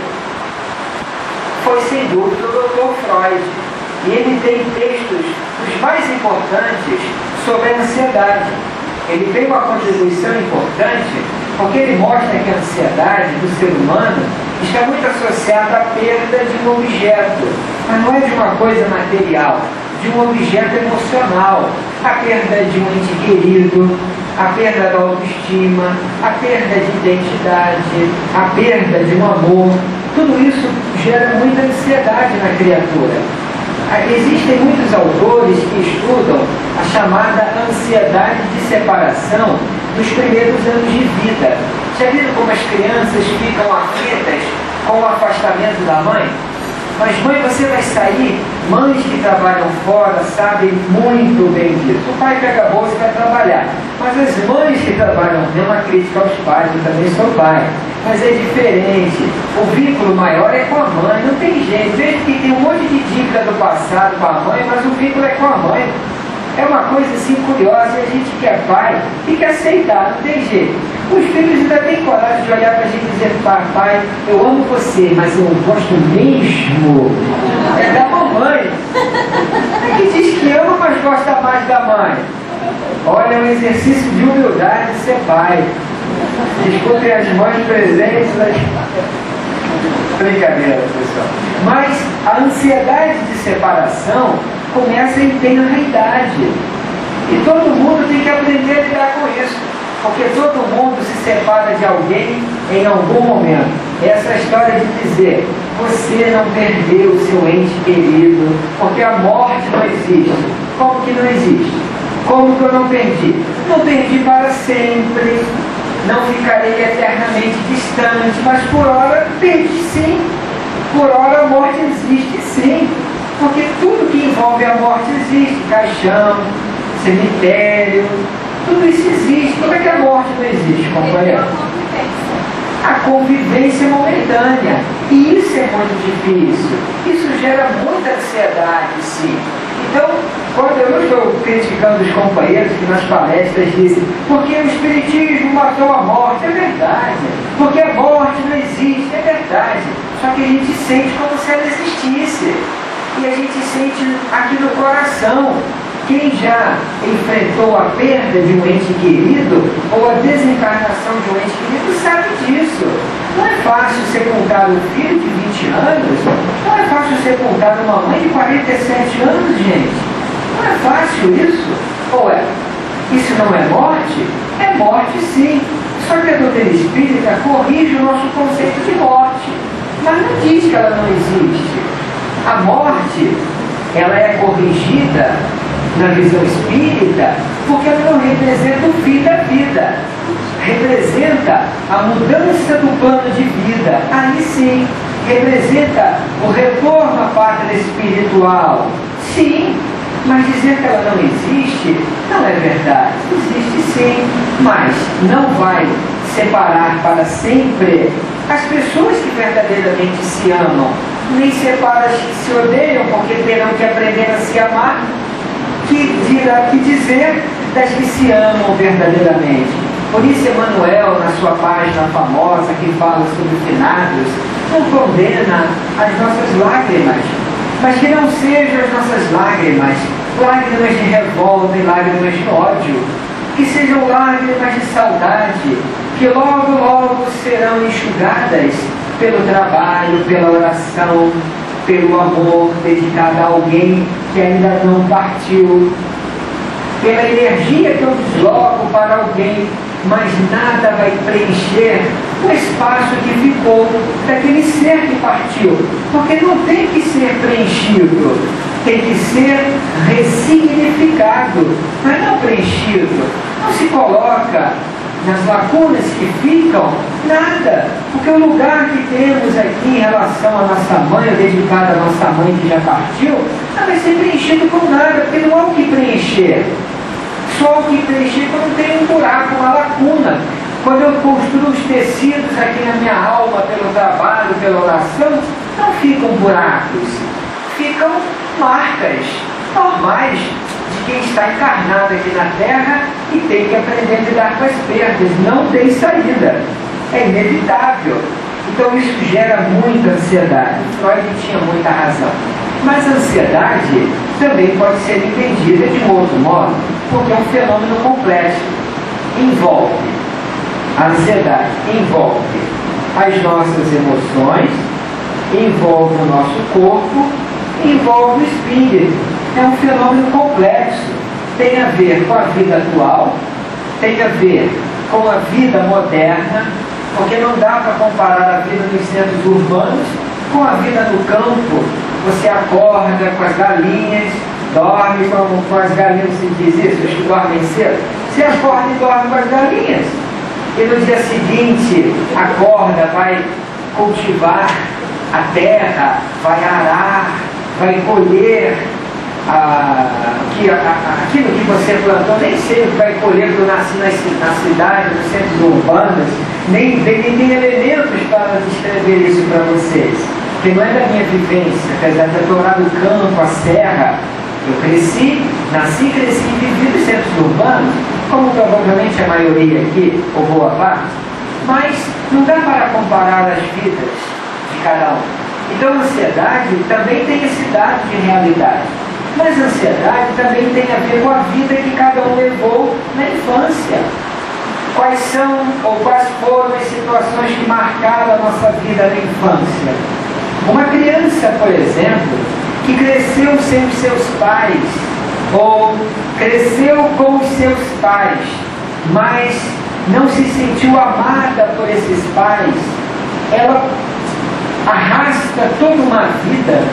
foi, sem dúvida, o Dr. Freud. E ele tem textos dos mais importantes sobre a ansiedade. Ele tem uma contribuição importante porque ele mostra que a ansiedade do ser humano está muito associada à perda de um objeto, mas não é de uma coisa material, de um objeto emocional. A perda de um ente querido, a perda da autoestima, a perda de identidade, a perda de um amor. Tudo isso gera muita ansiedade na criatura. Existem muitos autores que estudam a chamada ansiedade de separação dos primeiros anos de vida. Já viram como as crianças ficam aflitas com o afastamento da mãe? Mas mãe, você vai sair? Mães que trabalham fora sabem muito bem disso. O pai pega a bolsa e vai trabalhar. Mas as mães que trabalham, não é uma crítica aos pais, eu também sou pai. Mas é diferente. O vínculo maior é com a mãe, não tem jeito. Veja que tem um monte de dica do passado com a mãe, mas o vínculo é com a mãe. É uma coisa assim curiosa, e a gente que é pai tem que aceitar, não tem jeito. Os filhos ainda têm coragem de olhar para a gente e dizer, pai, eu amo você, mas eu gosto mesmo é da mamãe. É que diz que ama, mas gosta mais da mãe. Olha, é um exercício de humildade de ser pai. Desculpem as mães presentes. Brincadeira, pessoal. Mas a ansiedade de separação começa em tenra idade. E todo mundo tem que aprender a lidar com isso. Porque todo mundo se separa de alguém em algum momento. Essa história de dizer, você não perdeu o seu ente querido, porque a morte não existe. Como que não existe? Como que eu não perdi? Não perdi para sempre, não ficarei eternamente distante, mas por hora perdi sim. Por hora a morte existe sim. Porque tudo que envolve a morte existe. Caixão, cemitério, tudo isso existe. Como é que a morte não existe, companheiro? A convivência momentânea. E isso é muito difícil. Isso gera muita ansiedade, sim. Então, quando eu não estou criticando os companheiros que nas palestras dizem porque o Espiritismo matou a morte, é verdade. Porque a morte não existe, é verdade. Só que a gente sente como se ela existisse. E a gente sente aqui no coração. Quem já enfrentou a perda de um ente querido ou a desencarnação de um ente querido sabe disso. Não é fácil sepultar um filho de 20 anos, não é fácil sepultar uma mãe de 47 anos, gente. Não é fácil isso. Ou é? Isso não é morte? É morte sim. Só que a doutrina espírita corrige o nosso conceito de morte. Mas não diz que ela não existe. A morte, ela é corrigida na visão espírita, porque ela não representa o fim da vida, representa a mudança do plano de vida. Aí sim, representa o retorno à pátria espiritual. Sim, mas dizer que ela não existe, não é verdade. Existe sim, mas não vai separar para sempre as pessoas que verdadeiramente se amam, nem separa as que se odeiam, porque terão que aprender a se amar. Que dizer das que se amam verdadeiramente. Por isso Emmanuel, na sua página famosa que fala sobre finados, não condena as nossas lágrimas, mas que não sejam as nossas lágrimas de revolta e lágrimas de ódio, que sejam lágrimas de saudade, que logo, logo serão enxugadas pelo trabalho, pela oração, pelo amor dedicado a alguém que ainda não partiu, pela energia que eu desloco para alguém, mas nada vai preencher o espaço que ficou daquele ser que partiu, porque não tem que ser preenchido, tem que ser ressignificado, mas não preenchido. Não se coloca nas lacunas que ficam nada, porque o lugar que temos aqui em relação à nossa mãe, dedicado à nossa mãe que já partiu, não vai ser preenchido com nada, porque não há o que preencher. Só o que preencher quando tem um buraco, uma lacuna. Quando eu construo os tecidos aqui na minha alma, pelo trabalho, pela oração, não ficam buracos, ficam marcas normais de quem está encarnado aqui na Terra e tem que aprender a lidar com as perdas. Não tem saída, é inevitável. Então isso gera muita ansiedade. Freud tinha muita razão. Mas a ansiedade também pode ser entendida de um outro modo, porque é um fenômeno complexo. A ansiedade envolve as nossas emoções, envolve o nosso corpo, envolve o espírito. É um fenômeno complexo. Tem a ver com a vida atual, tem a ver com a vida moderna, porque não dá para comparar a vida nos centros urbanos com a vida no campo. Você acorda com as galinhas, dorme com as galinhas, se diz isso, os que dormem cedo. Você acorda e dorme com as galinhas. E no dia seguinte, acorda, vai cultivar a terra, vai arar, vai colher aquilo que você plantou. Nem sei o que vai colher, porque eu nasci na cidade, nos centros urbanos, nem tem elementos para descrever isso para vocês, porque não é da minha vivência, apesar de eu morar no campo, a serra. Eu nasci, cresci e vivi nos centros urbanos, como provavelmente a maioria aqui, ou boa parte, mas não dá para comparar as vidas de cada um. Então a ansiedade também tem esse dado de realidade, mas a ansiedade também tem a ver com a vida que cada um levou na infância. Quais são ou quais foram as situações que marcaram a nossa vida na infância? Uma criança, por exemplo, que cresceu sem os seus pais, ou cresceu com os seus pais, mas não se sentiu amada por esses pais, ela arrasta toda uma vida,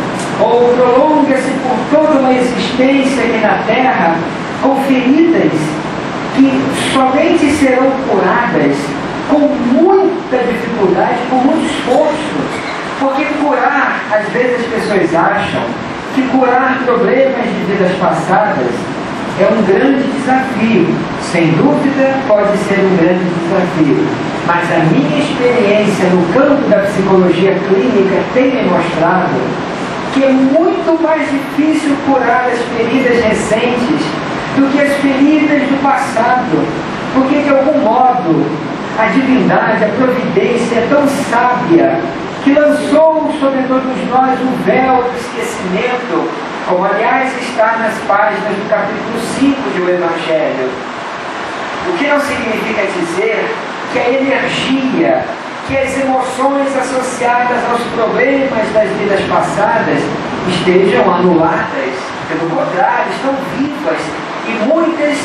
ou prolonga-se por toda uma existência aqui na Terra, com feridas que somente serão curadas com muita dificuldade, com muito esforço. Porque curar, às vezes as pessoas acham que curar problemas de vidas passadas é um grande desafio. Sem dúvida, pode ser um grande desafio. Mas a minha experiência no campo da psicologia clínica tem me mostrado que é muito mais difícil curar as feridas recentes do que as feridas do passado. Porque, de algum modo, a divindade, a providência é tão sábia que lançou sobre todos nós o véu do esquecimento, como aliás está nas páginas do capítulo 5 do Evangelho. O que não significa dizer que a energia, que as emoções associadas aos problemas das vidas passadas estejam anuladas. Pelo contrário, estão vivas e muitas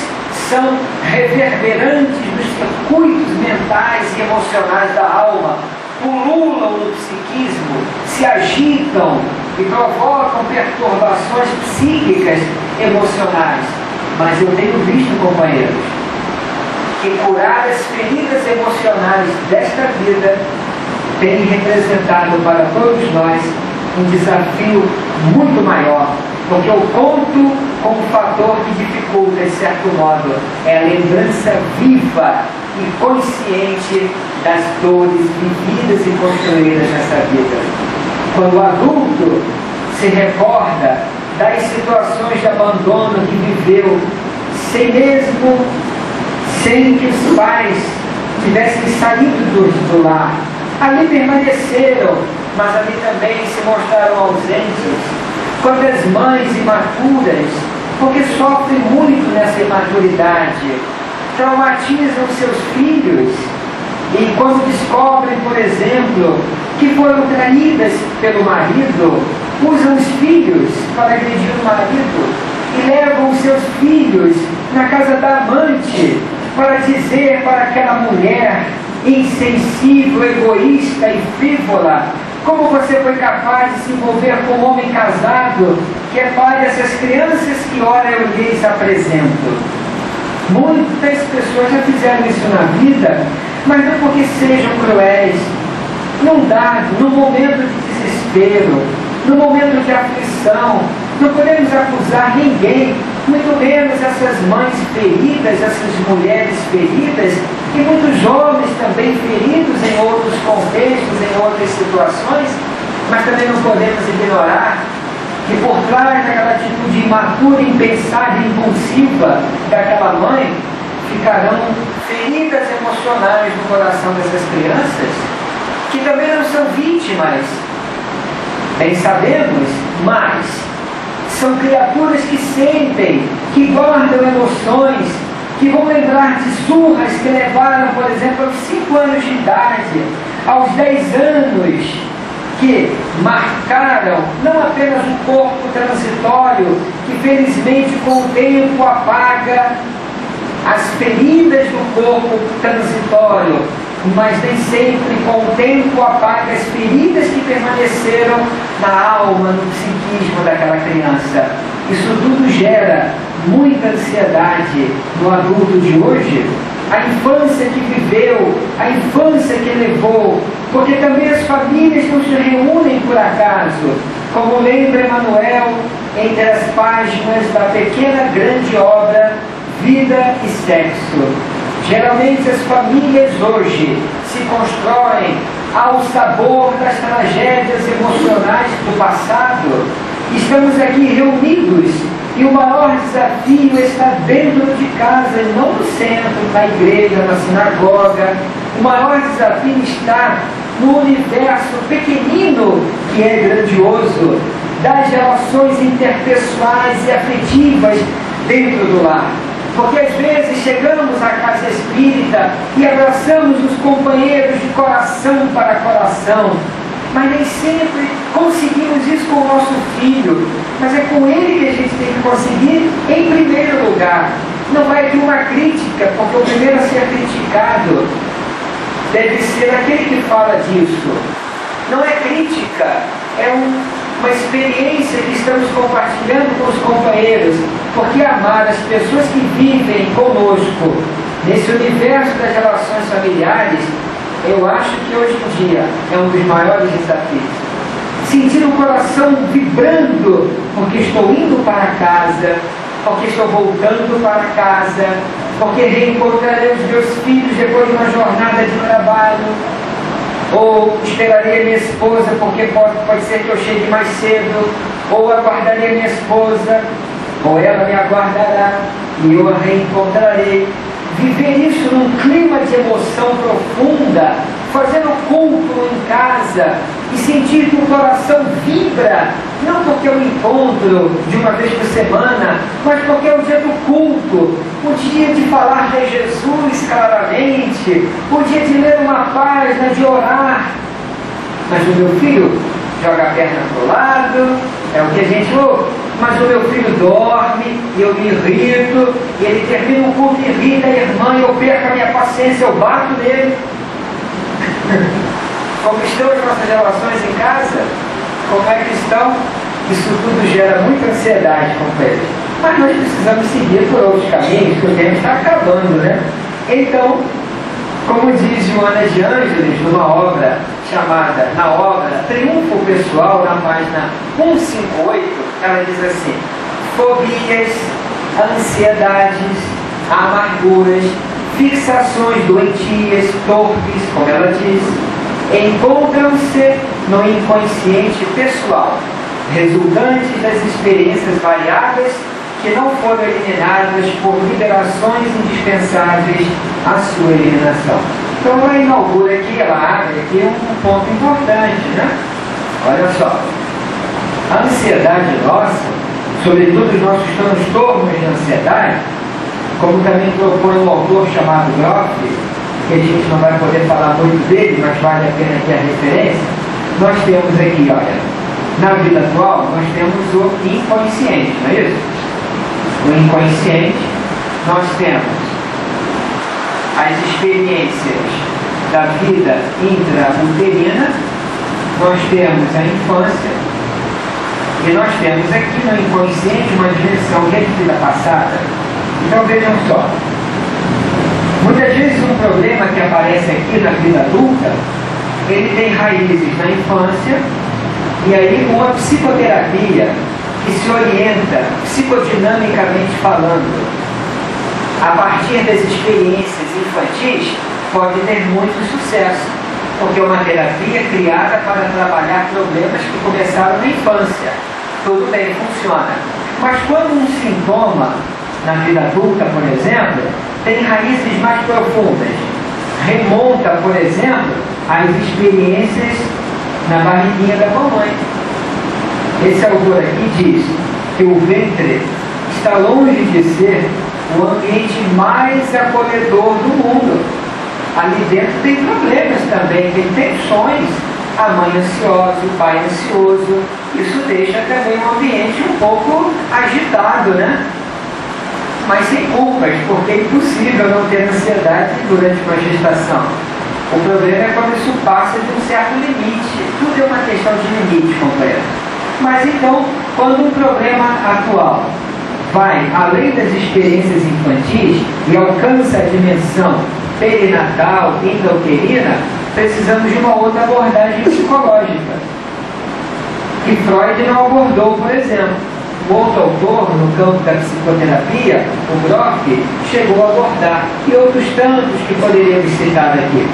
são reverberantes dos circuitos mentais e emocionais da alma, pululam no psiquismo, se agitam e provocam perturbações psíquicas emocionais. Mas eu tenho visto, companheiros, que curar as feridas emocionais desta vida tem representado para todos nós um desafio muito maior, porque eu conto com um fator que dificulta, de certo modo, é a lembrança viva e consciente das dores vividas e construídas nessa vida. Quando o adulto se recorda das situações de abandono que viveu, sem que os pais tivessem saído do lar, ali permaneceram, mas ali também se mostraram ausentes. Quantas mães imaturas, porque sofrem muito nessa imaturidade, traumatizam seus filhos e quando descobrem, por exemplo, que foram traídas pelo marido, usam os filhos para agredir o marido e levam os seus filhos na casa da amante para dizer para aquela mulher insensível, egoísta e frívola: como você foi capaz de se envolver com um homem casado que é pai dessas crianças que ora eu lhes apresento? Muitas pessoas já fizeram isso na vida, mas não porque sejam cruéis. Não dá, no momento de desespero, no momento de aflição, não podemos acusar ninguém, muito menos essas mães feridas, essas mulheres feridas, e muitos homens também feridos em outros contextos, em outras situações, mas também não podemos ignorar que por trás daquela atitude imatura, impensada e impulsiva daquela mãe, ficarão feridas emocionais no coração dessas crianças, que também não são vítimas, bem sabemos, mas são criaturas que sentem, que guardam emoções, que vão lembrar de surras que levaram, por exemplo, aos 5 anos de idade, aos 10 anos, que marcaram não apenas o corpo transitório, que felizmente com o tempo apaga as feridas do corpo transitório, mas nem sempre com o tempo apaga as feridas que permaneceram na alma, no psiquismo daquela criança. Isso tudo gera muita ansiedade no adulto de hoje. A infância que viveu, a infância que levou, porque também as famílias não se reúnem por acaso, como lembra Emmanuel entre as páginas da pequena grande obra Vida e Sexo. Geralmente as famílias hoje se constroem ao sabor das tragédias emocionais do passado. Estamos aqui reunidos e o maior desafio está dentro de casa, e não no centro, na igreja, na sinagoga. O maior desafio está no universo pequenino, que é grandioso, das relações interpessoais e afetivas dentro do lar. Porque às vezes chegamos à casa espírita e abraçamos os companheiros de coração para coração, mas nem sempre conseguimos isso com o nosso filho. Mas é com ele que a gente tem que conseguir em primeiro lugar. Não vai ter uma crítica, porque o primeiro a ser criticado deve ser aquele que fala disso. Não é crítica, é uma experiência que estamos compartilhando com os companheiros, porque amar as pessoas que vivem conosco nesse universo das relações familiares, eu acho que hoje em dia é um dos maiores desafios. Sentir o coração vibrando, porque estou indo para casa, porque estou voltando para casa, porque reencontrarei os meus filhos depois de uma jornada de trabalho, ou esperarei a minha esposa, porque pode ser que eu chegue mais cedo, ou aguardarei a minha esposa, ou ela me aguardará e eu a reencontrarei. Viver isso num clima de emoção profunda, fazendo culto em casa e sentir que o coração vibra, não porque é um encontro de uma vez por semana, mas porque é o dia do culto, o dia de falar de Jesus claramente, o dia de ler uma página, de orar. Mas o meu filho joga a perna para o lado, é o que a gente ouve. Mas o meu filho dorme, e eu me irrito, e ele termina o culto e irrita a irmã, e eu perco a minha paciência, eu bato nele. Como estão as nossas relações em casa? Como é que estão? Isso tudo gera muita ansiedade, companheiros. Mas nós precisamos seguir por outros caminhos, que o tempo está acabando, né? Então, como diz Joana de Ângeles, numa obra chamada, na obra Triunfo Pessoal, na página 158, ela diz assim: fobias, ansiedades, amarguras, fixações doentias, torpes, como ela diz, encontram-se no inconsciente pessoal, resultantes das experiências variadas que não foram eliminadas por liberações indispensáveis à sua eliminação. Então ela inaugura aqui, ela abre aqui um ponto importante, né? Olha só, a ansiedade nossa, sobretudo os nossos transtornos de ansiedade, como também propõe um autor chamado Groff, que a gente não vai poder falar muito dele, mas vale a pena aqui a referência, nós temos aqui, olha, na vida atual, nós temos o inconsciente, não é isso? No inconsciente, nós temos as experiências da vida intrauterina, nós temos a infância, e nós temos aqui no inconsciente uma dimensão que é de vida passada. Então vejam só, muitas vezes um problema que aparece aqui na vida adulta, ele tem raízes na infância, e aí uma psicoterapia que se orienta, psicodinamicamente falando, a partir das experiências infantis, pode ter muito sucesso, porque é uma terapia criada para trabalhar problemas que começaram na infância. Tudo bem, funciona. Mas quando um sintoma, na vida adulta, por exemplo, tem raízes mais profundas, remonta, por exemplo, às experiências na barriguinha da mamãe. Esse autor aqui diz que o ventre está longe de ser o ambiente mais acolhedor do mundo. Ali dentro tem problemas também, tem tensões. A mãe ansiosa, o pai ansioso. Isso deixa também um ambiente um pouco agitado, né? Mas sem culpas, porque é impossível não ter ansiedade durante uma gestação. O problema é quando isso passa de um certo limite. Tudo é uma questão de limite, companheiro. Mas então, quando um problema atual vai além das experiências infantis e alcança a dimensão perinatal, intrauterina, precisamos de uma outra abordagem psicológica, que Freud não abordou, por exemplo. O outro autor, no campo da psicoterapia, o Groff, chegou a abordar, e outros tantos que poderíamos citar aqui.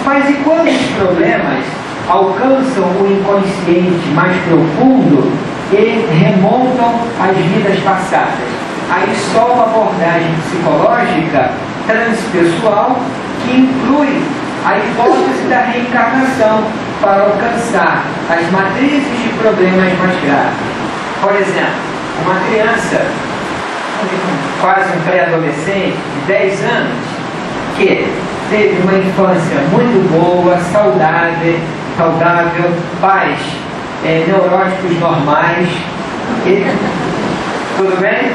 Mas e quando os problemas alcançam o inconsciente mais profundo e remontam às vidas passadas? Aí só uma abordagem psicológica transpessoal que inclui a hipótese da reencarnação para alcançar as matrizes de problemas mais graves. Por exemplo, uma criança, quase um pré-adolescente de 10 anos, que teve uma infância muito boa, saudável, pais neuróticos normais, tudo bem?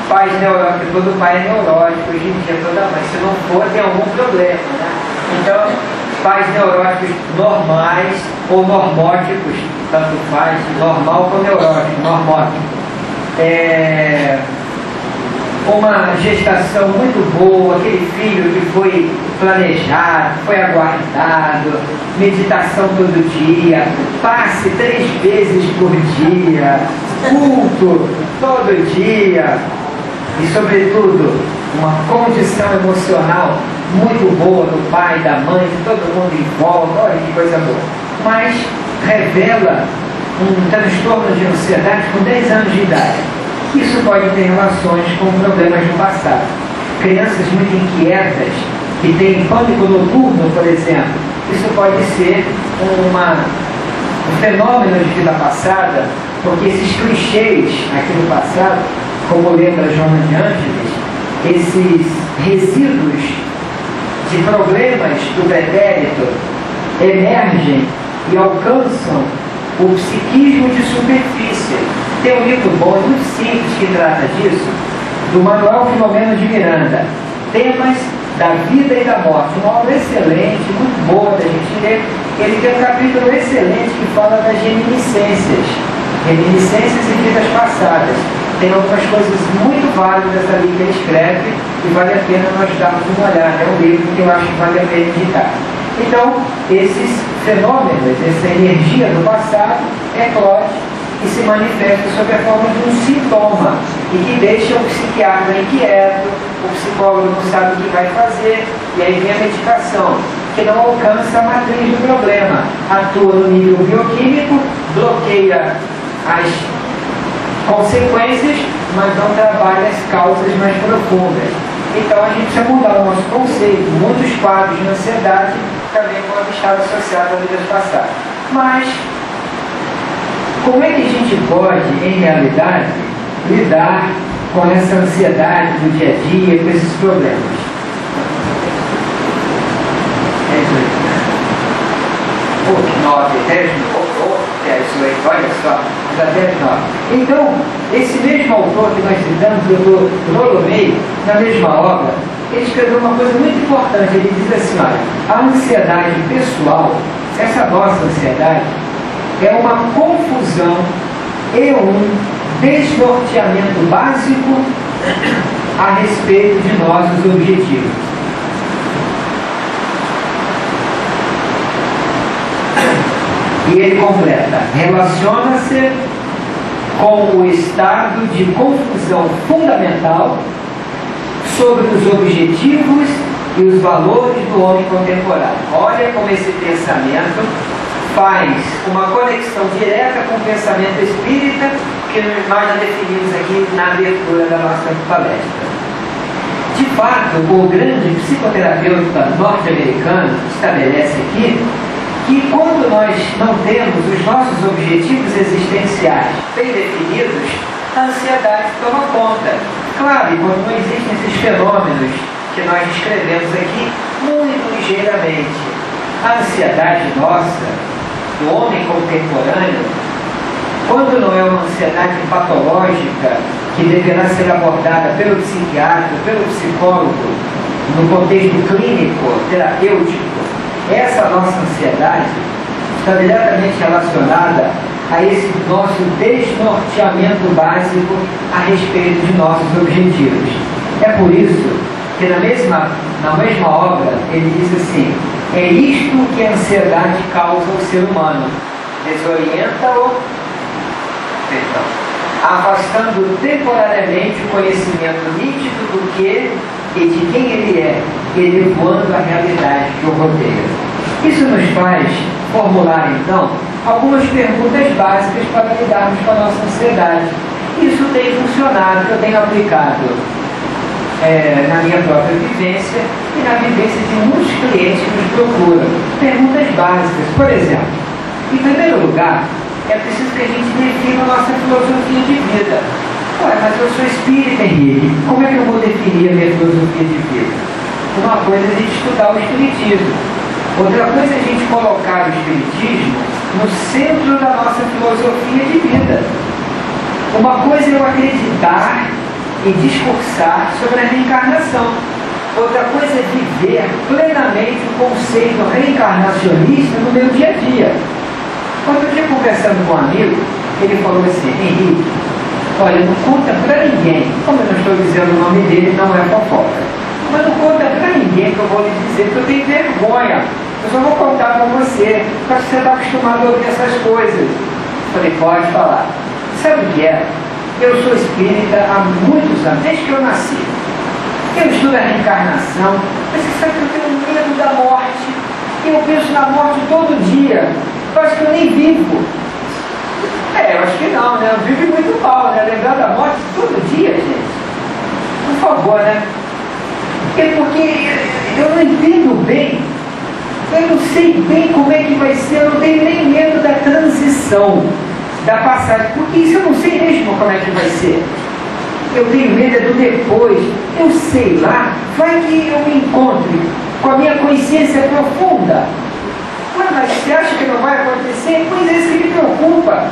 pais neuróticos, todo pai é neurótico, hoje em dia toda mãe, se não for, tem algum problema, né? Então, pais neuróticos normais ou normóticos, tanto faz, normal ou neurótico, normótico. Uma gestação muito boa, aquele filho que foi planejado, foi aguardado, meditação todo dia, passe 3 vezes por dia, culto todo dia e, sobretudo, uma condição emocional muito boa do pai, da mãe, de todo mundo em volta, olha que coisa boa. Mas revela um transtorno de ansiedade com 10 anos de idade. Isso pode ter relações com problemas do passado. Crianças muito inquietas, que têm pânico noturno, por exemplo, isso pode ser um fenômeno de vida passada, porque esses clichês aqui no passado, como lembra Joana de Ângeles, esses resíduos de problemas do pretérito emergem e alcançam o psiquismo de superfície. Tem um livro bom, muito simples, que trata disso, do Manuel Filomeno de Miranda, Temas da Vida e da Morte, uma obra excelente, muito boa da gente ler. Ele tem um capítulo excelente que fala das reminiscências e vidas passadas. Tem algumas coisas muito válidas ali que ele escreve e vale a pena nós darmos uma olhada. É um livro que eu acho que vale a pena indicar. Então, esses fenômenos, essa energia do passado, eclode e se manifesta sob a forma de um sintoma e que deixa o psiquiatra inquieto, o psicólogo não sabe o que vai fazer, e aí vem a medicação, que não alcança a matriz do problema, atua no nível bioquímico, bloqueia as consequências, mas não trabalha as causas mais profundas. Então a gente precisa mudar o nosso conceito. Muitos quadros de ansiedade também podem estar associados a vidas passadas. Mas como é que a gente pode, em realidade, lidar com essa ansiedade do dia a dia, com esses problemas? É isso aí. 9, 10, 18, olha só, já 10, 9. Então, esse mesmo autor que nós citamos, o doutor Rolomei, na mesma obra, ele escreveu uma coisa muito importante. Ele diz assim, olha, a ansiedade pessoal, essa nossa ansiedade, é uma confusão e um desnorteamento básico a respeito de nossos objetivos. E ele completa, relaciona-se com o estado de confusão fundamental sobre os objetivos e os valores do homem contemporâneo. Olha como esse pensamento faz uma conexão direta com o pensamento espírita que nós já definimos aqui na abertura da nossa palestra. De fato, o grande psicoterapeuta norte-americano estabelece aqui que quando nós não temos os nossos objetivos existenciais bem definidos, a ansiedade toma conta. Claro, e quando não existem esses fenômenos que nós descrevemos aqui, muito ligeiramente. A ansiedade nossa, do homem contemporâneo, quando não é uma ansiedade patológica que deverá ser abordada pelo psiquiatra, pelo psicólogo, no contexto clínico, terapêutico, essa nossa ansiedade está diretamente relacionada a esse nosso desnorteamento básico a respeito de nossos objetivos. É por isso que na mesma obra ele diz assim: é isto que a ansiedade causa ao ser humano, desorienta-o, afastando temporariamente o conhecimento nítido do que e de quem ele é, elevando a realidade que o rodeia. Isso nos faz formular, então, algumas perguntas básicas para lidarmos com a nossa ansiedade. Isso tem funcionado, eu tenho aplicado na minha própria vivência e na vivência de muitos clientes que nos procuram. Perguntas básicas, por exemplo, em primeiro lugar, é preciso que a gente defina a nossa filosofia de vida. Ué, mas eu sou espírita, Henrique, como é que eu vou definir a minha filosofia de vida? Uma coisa é a gente estudar o espiritismo, outra coisa é a gente colocar o espiritismo no centro da nossa filosofia de vida. Uma coisa é eu acreditar e discursar sobre a reencarnação. Outra coisa é viver plenamente o conceito reencarnacionista no meu dia a dia. Outro dia, conversando com um amigo, ele falou assim: Henrique, olha, não conta para ninguém, como eu não estou dizendo o nome dele, não é fofoca, mas não conta para ninguém que eu vou lhe dizer, porque eu tenho vergonha. Eu só vou contar para você, porque você está acostumado a ouvir essas coisas. Eu falei: pode falar. Sabe o que é? Eu sou espírita há muitos anos, desde que eu nasci. Eu estudo a reencarnação, mas você sabe que eu tenho medo da morte. Eu penso na morte todo dia. Eu acho que eu nem vivo. Eu acho que não, né? Eu vivo muito mal, né? Lembrar da morte todo dia, gente. Por favor, né? É porque eu não entendo bem. Eu não sei bem como é que vai ser. Eu não tenho nem medo da transição, da passagem. Porque isso eu não sei mesmo como é que vai ser. Eu tenho medo do depois. Eu sei lá, vai que eu me encontre com a minha consciência profunda. Mas você acha que não vai acontecer? Pois é, isso que me preocupa.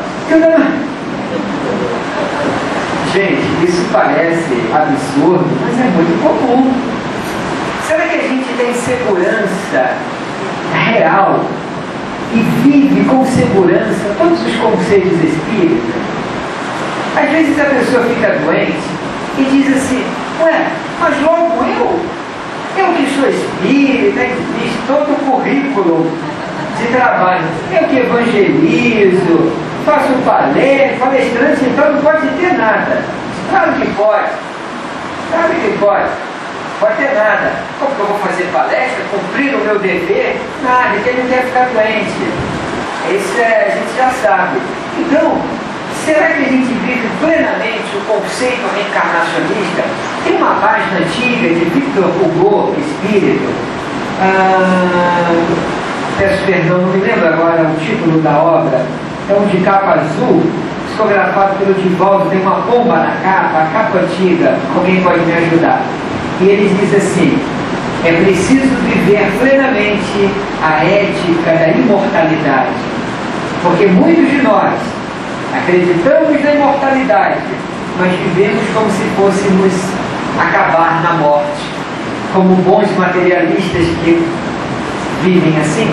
Gente, isso parece absurdo, mas é muito comum. Será que a gente tem segurança real e vive com segurança todos os conselhos espíritas? Às vezes a pessoa fica doente e diz assim: ué, mas logo eu que sou espírita, existe todo o currículo de trabalho, eu que evangelizo, faço palestrante, então não pode ter nada. Claro que pode, pode ter nada. Como que eu vou fazer palestra, cumprir o meu dever? Nada, porque ele não quer ficar doente. Isso a gente já sabe. Então, será que a gente vive plenamente o conceito reencarnacionista? Tem uma página antiga de Victor Hugo, espírito. Peço perdão, não me lembro agora o título da obra. É um de capa azul, psicografado pelo Divaldo, tem uma pomba na capa, a capa antiga. Alguém pode me ajudar? E ele diz assim: é preciso viver plenamente a ética da imortalidade. Porque muitos de nós acreditamos na imortalidade, mas vivemos como se fôssemos acabar na morte, como bons materialistas que vivem assim.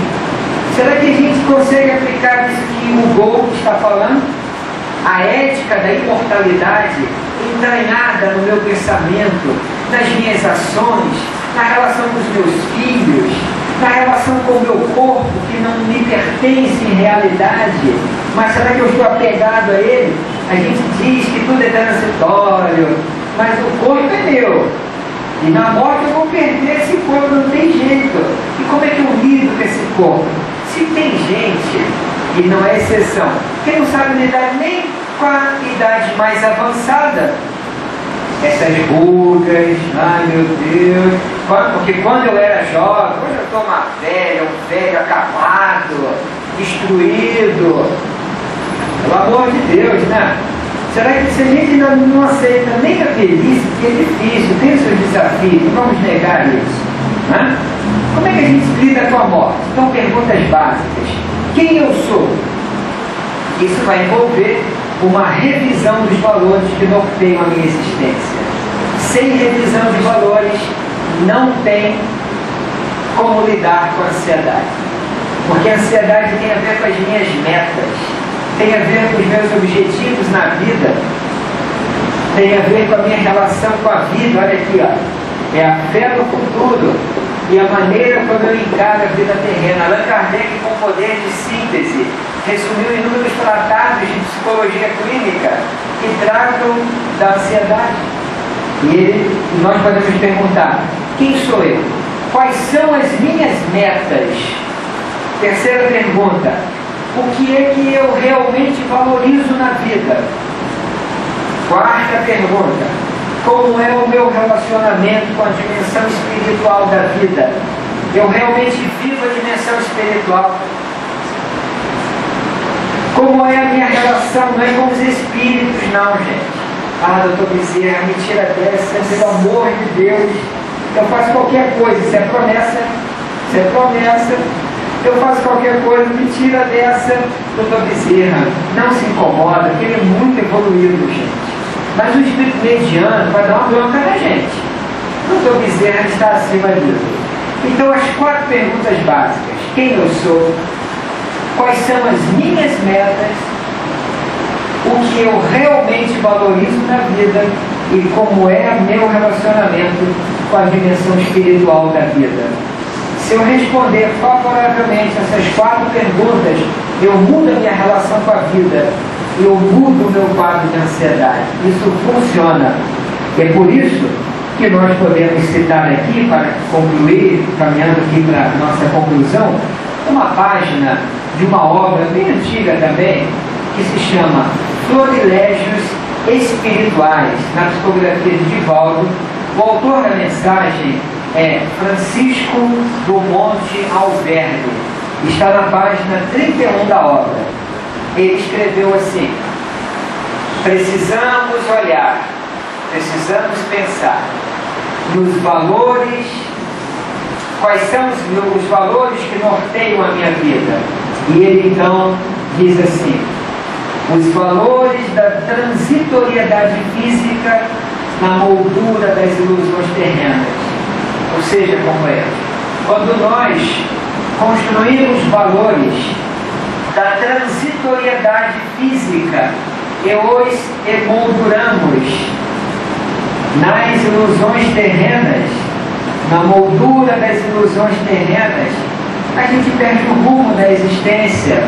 Será que a gente consegue aplicar isso que o Hugo está falando? A ética da imortalidade entranhada no meu pensamento, nas minhas ações, na relação com os meus filhos, na relação com o meu corpo, que não me pertence em realidade, mas será que eu estou apegado a ele? A gente diz que tudo é transitório, mas o corpo é meu. E na morte eu vou perder esse corpo, não tem jeito. E como é que eu lido com esse corpo? Se tem gente, e não é exceção, que não sabe lidar nem com a idade mais avançada, essas rugas, ai meu Deus, porque quando eu era jovem, hoje eu estou uma velha, um velho acabado, destruído, pelo amor de Deus, né? Será que se a gente ainda não aceita nem a velhice, que é difícil, tem os seus desafios, não vamos negar isso, né? Como é que a gente lida com a morte? Então, perguntas básicas: quem eu sou? Isso vai envolver uma revisão dos valores que norteiam a minha existência. Sem revisão de valores, não tem como lidar com a ansiedade. Porque a ansiedade tem a ver com as minhas metas, tem a ver com os meus objetivos na vida, tem a ver com a minha relação com a vida. Olha aqui, ó, é a fé no futuro e a maneira como eu encaro a vida terrena. Allan Kardec, com poder de síntese, resumiu inúmeros tratados de psicologia clínica que tratam da ansiedade. E nós podemos perguntar: quem sou eu? Quais são as minhas metas? Terceira pergunta: o que é que eu realmente valorizo na vida? Quarta pergunta: como é o meu relacionamento com a dimensão espiritual da vida? Eu realmente vivo a dimensão espiritual? Como é a minha relação? Não é com os espíritos, não, gente. Ah, doutor Bezerra, me tira dessa, pelo amor de Deus. Eu faço qualquer coisa, isso é promessa, eu faço qualquer coisa, me tira dessa, doutor Bezerra. Não se incomoda, porque ele é muito evoluído, gente. Mas o espírito mediano vai dar uma bronca na gente. O doutor Bezerra está acima disso. Então, as 4 perguntas básicas: quem eu sou? Quais são as minhas metas? O que eu realmente valorizo na vida? E como é meu relacionamento com a dimensão espiritual da vida? Se eu responder favoravelmente essas 4 perguntas, eu mudo a minha relação com a vida, eu mudo o meu quadro de ansiedade. Isso funciona. É por isso que nós podemos citar aqui, para concluir, caminhando aqui para a nossa conclusão, uma página de uma obra bem antiga também, que se chama Florilégios Espirituais, na psicografia de Divaldo. O autor da mensagem é Francisco do Monte Alverne. Está na página 31 da obra. Ele escreveu assim: precisamos olhar, precisamos pensar nos valores, quais são os valores que norteiam a minha vida. E ele então diz assim: os valores da transitoriedade física na moldura das ilusões terrenas. Ou seja, companheiros, quando nós construímos valores da transitoriedade física e os emolduramos nas ilusões terrenas, na moldura das ilusões terrenas, a gente perde o rumo da existência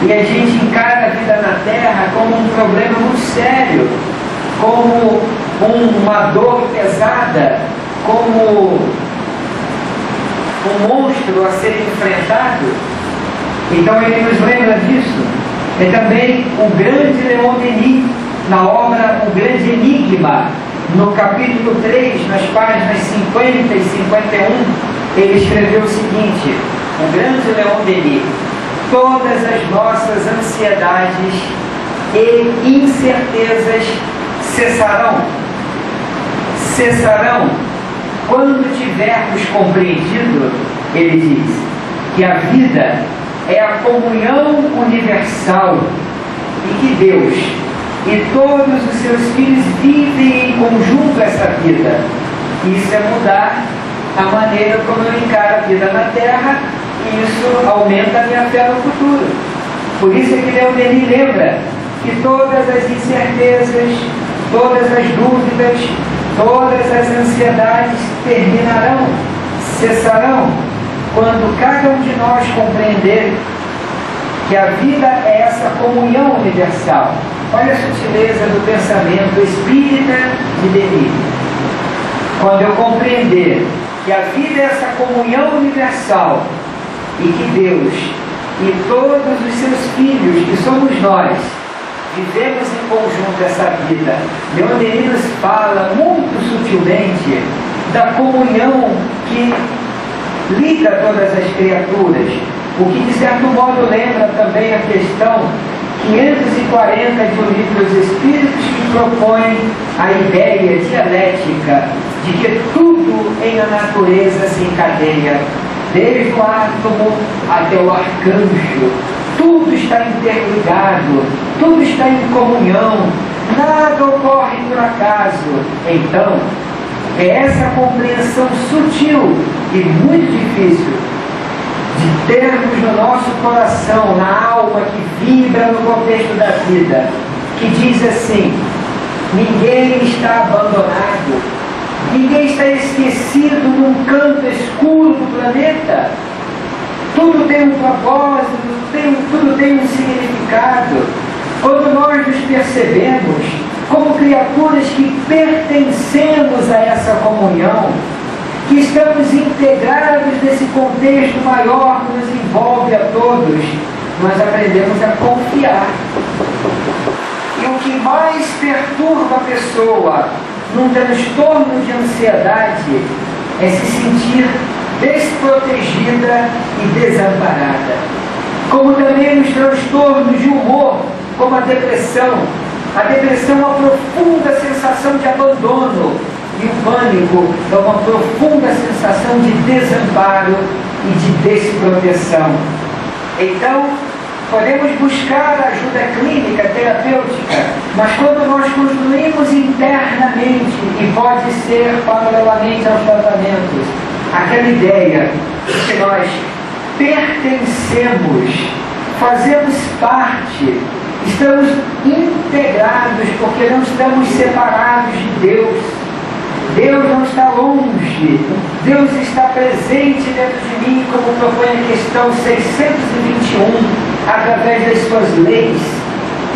e a gente encara a vida na Terra como um problema muito sério, como uma dor pesada, como um monstro a ser enfrentado. Então ele nos lembra disso. É também o grande Leon Denis, na obra O Grande Enigma, no capítulo 3, nas páginas 50 e 51, ele escreveu o seguinte: o grande Leon Denis: todas as nossas ansiedades e incertezas cessarão quando tivermos compreendido, ele diz, que a vida é a comunhão universal e que Deus e todos os seus filhos vivem em conjunto essa vida. Isso é mudar a maneira como eu encaro a vida na Terra, e isso aumenta a minha fé no futuro. Por isso é que Leon Denis lembra que todas as incertezas, todas as dúvidas, todas as ansiedades terminarão, cessarão, quando cada um de nós compreender que a vida é essa comunhão universal. Olha a sutileza do pensamento espírita de Denis. Quando eu compreender que a vida é essa comunhão universal e que Deus e todos os seus filhos, que somos nós, vivemos em conjunto essa vida. Leon Denis nos fala muito sutilmente da comunhão que liga todas as criaturas, o que de certo modo lembra também a questão 540 de O Livro dos Espíritos, que propõe a ideia dialética de que tudo em a natureza se encadeia, desde o átomo até o arcanjo. Tudo está interligado, tudo está em comunhão, nada ocorre por acaso. Então, é essa compreensão sutil e muito difícil de termos no nosso coração, na alma que vibra no contexto da vida, que diz assim: ninguém está abandonado, ninguém está esquecido num canto escuro do planeta. Tudo tem um propósito, tudo tem um significado. Quando nós nos percebemos como criaturas que pertencemos a essa comunhão, que estamos integrados nesse contexto maior que nos envolve a todos, nós aprendemos a confiar. E o que mais perturba a pessoa num transtorno de ansiedade é se sentir desprotegida e desamparada. Como também nos transtornos de humor, como a depressão. A depressão é uma profunda sensação de abandono, e o pânico é uma profunda sensação de desamparo e de desproteção. Então, podemos buscar ajuda clínica, terapêutica, mas quando nós construímos internamente, e pode ser paralelamente aos tratamentos, aquela ideia que nós pertencemos, fazemos parte, estamos integrados, porque não estamos separados de Deus. Deus não está longe, Deus está presente dentro de mim, como propõe a questão 621, através das suas leis,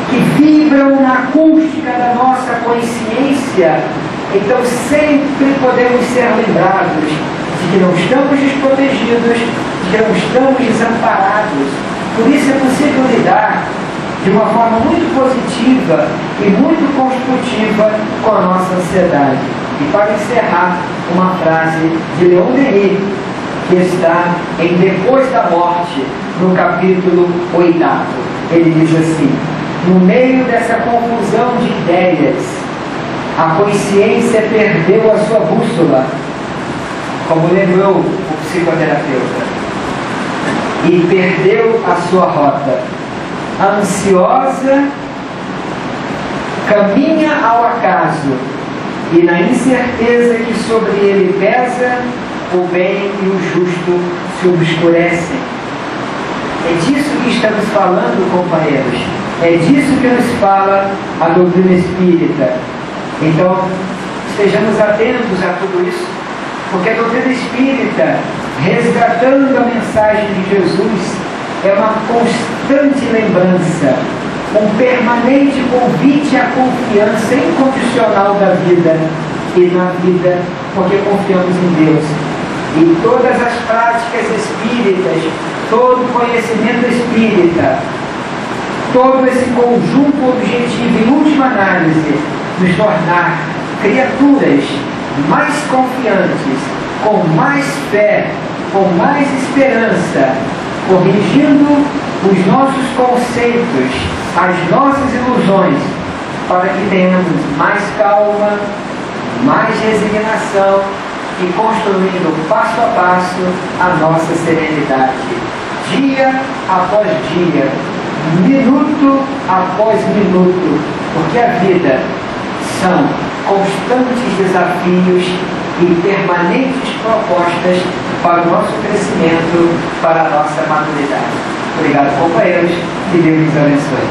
que vibram na acústica da nossa consciência. Então sempre podemos ser lembrados de que não estamos desprotegidos, de que não estamos desamparados. Por isso é possível lidar de uma forma muito positiva e muito construtiva com a nossa ansiedade. E para encerrar, uma frase de Leon Denis, que está em Depois da Morte, no capítulo 8. Ele diz assim: no meio dessa confusão de ideias, a consciência perdeu a sua bússola, como lembrou o psicoterapeuta, e perdeu a sua rota. A ansiosa caminha ao acaso, e na incerteza que sobre ele pesa, o bem e o justo se obscurecem. É disso que estamos falando, companheiros. É disso que nos fala a doutrina espírita. Então, estejamos atentos a tudo isso, porque a doutrina espírita, resgatando a mensagem de Jesus, é uma constante lembrança, um permanente convite à confiança incondicional da vida e na vida, porque confiamos em Deus. E todas as práticas espíritas, todo o conhecimento espírita, todo esse conjunto objetivo, em última análise, nos tornar criaturas mais confiantes, com mais fé, com mais esperança, corrigindo os nossos conceitos, as nossas ilusões, para que tenhamos mais calma, mais resignação e construindo passo a passo a nossa serenidade, dia após dia, minuto após minuto, porque a vida são constantes desafios e permanentes propostas para o nosso crescimento, para a nossa maturidade. Obrigado, companheiros, e Deus nos abençoe.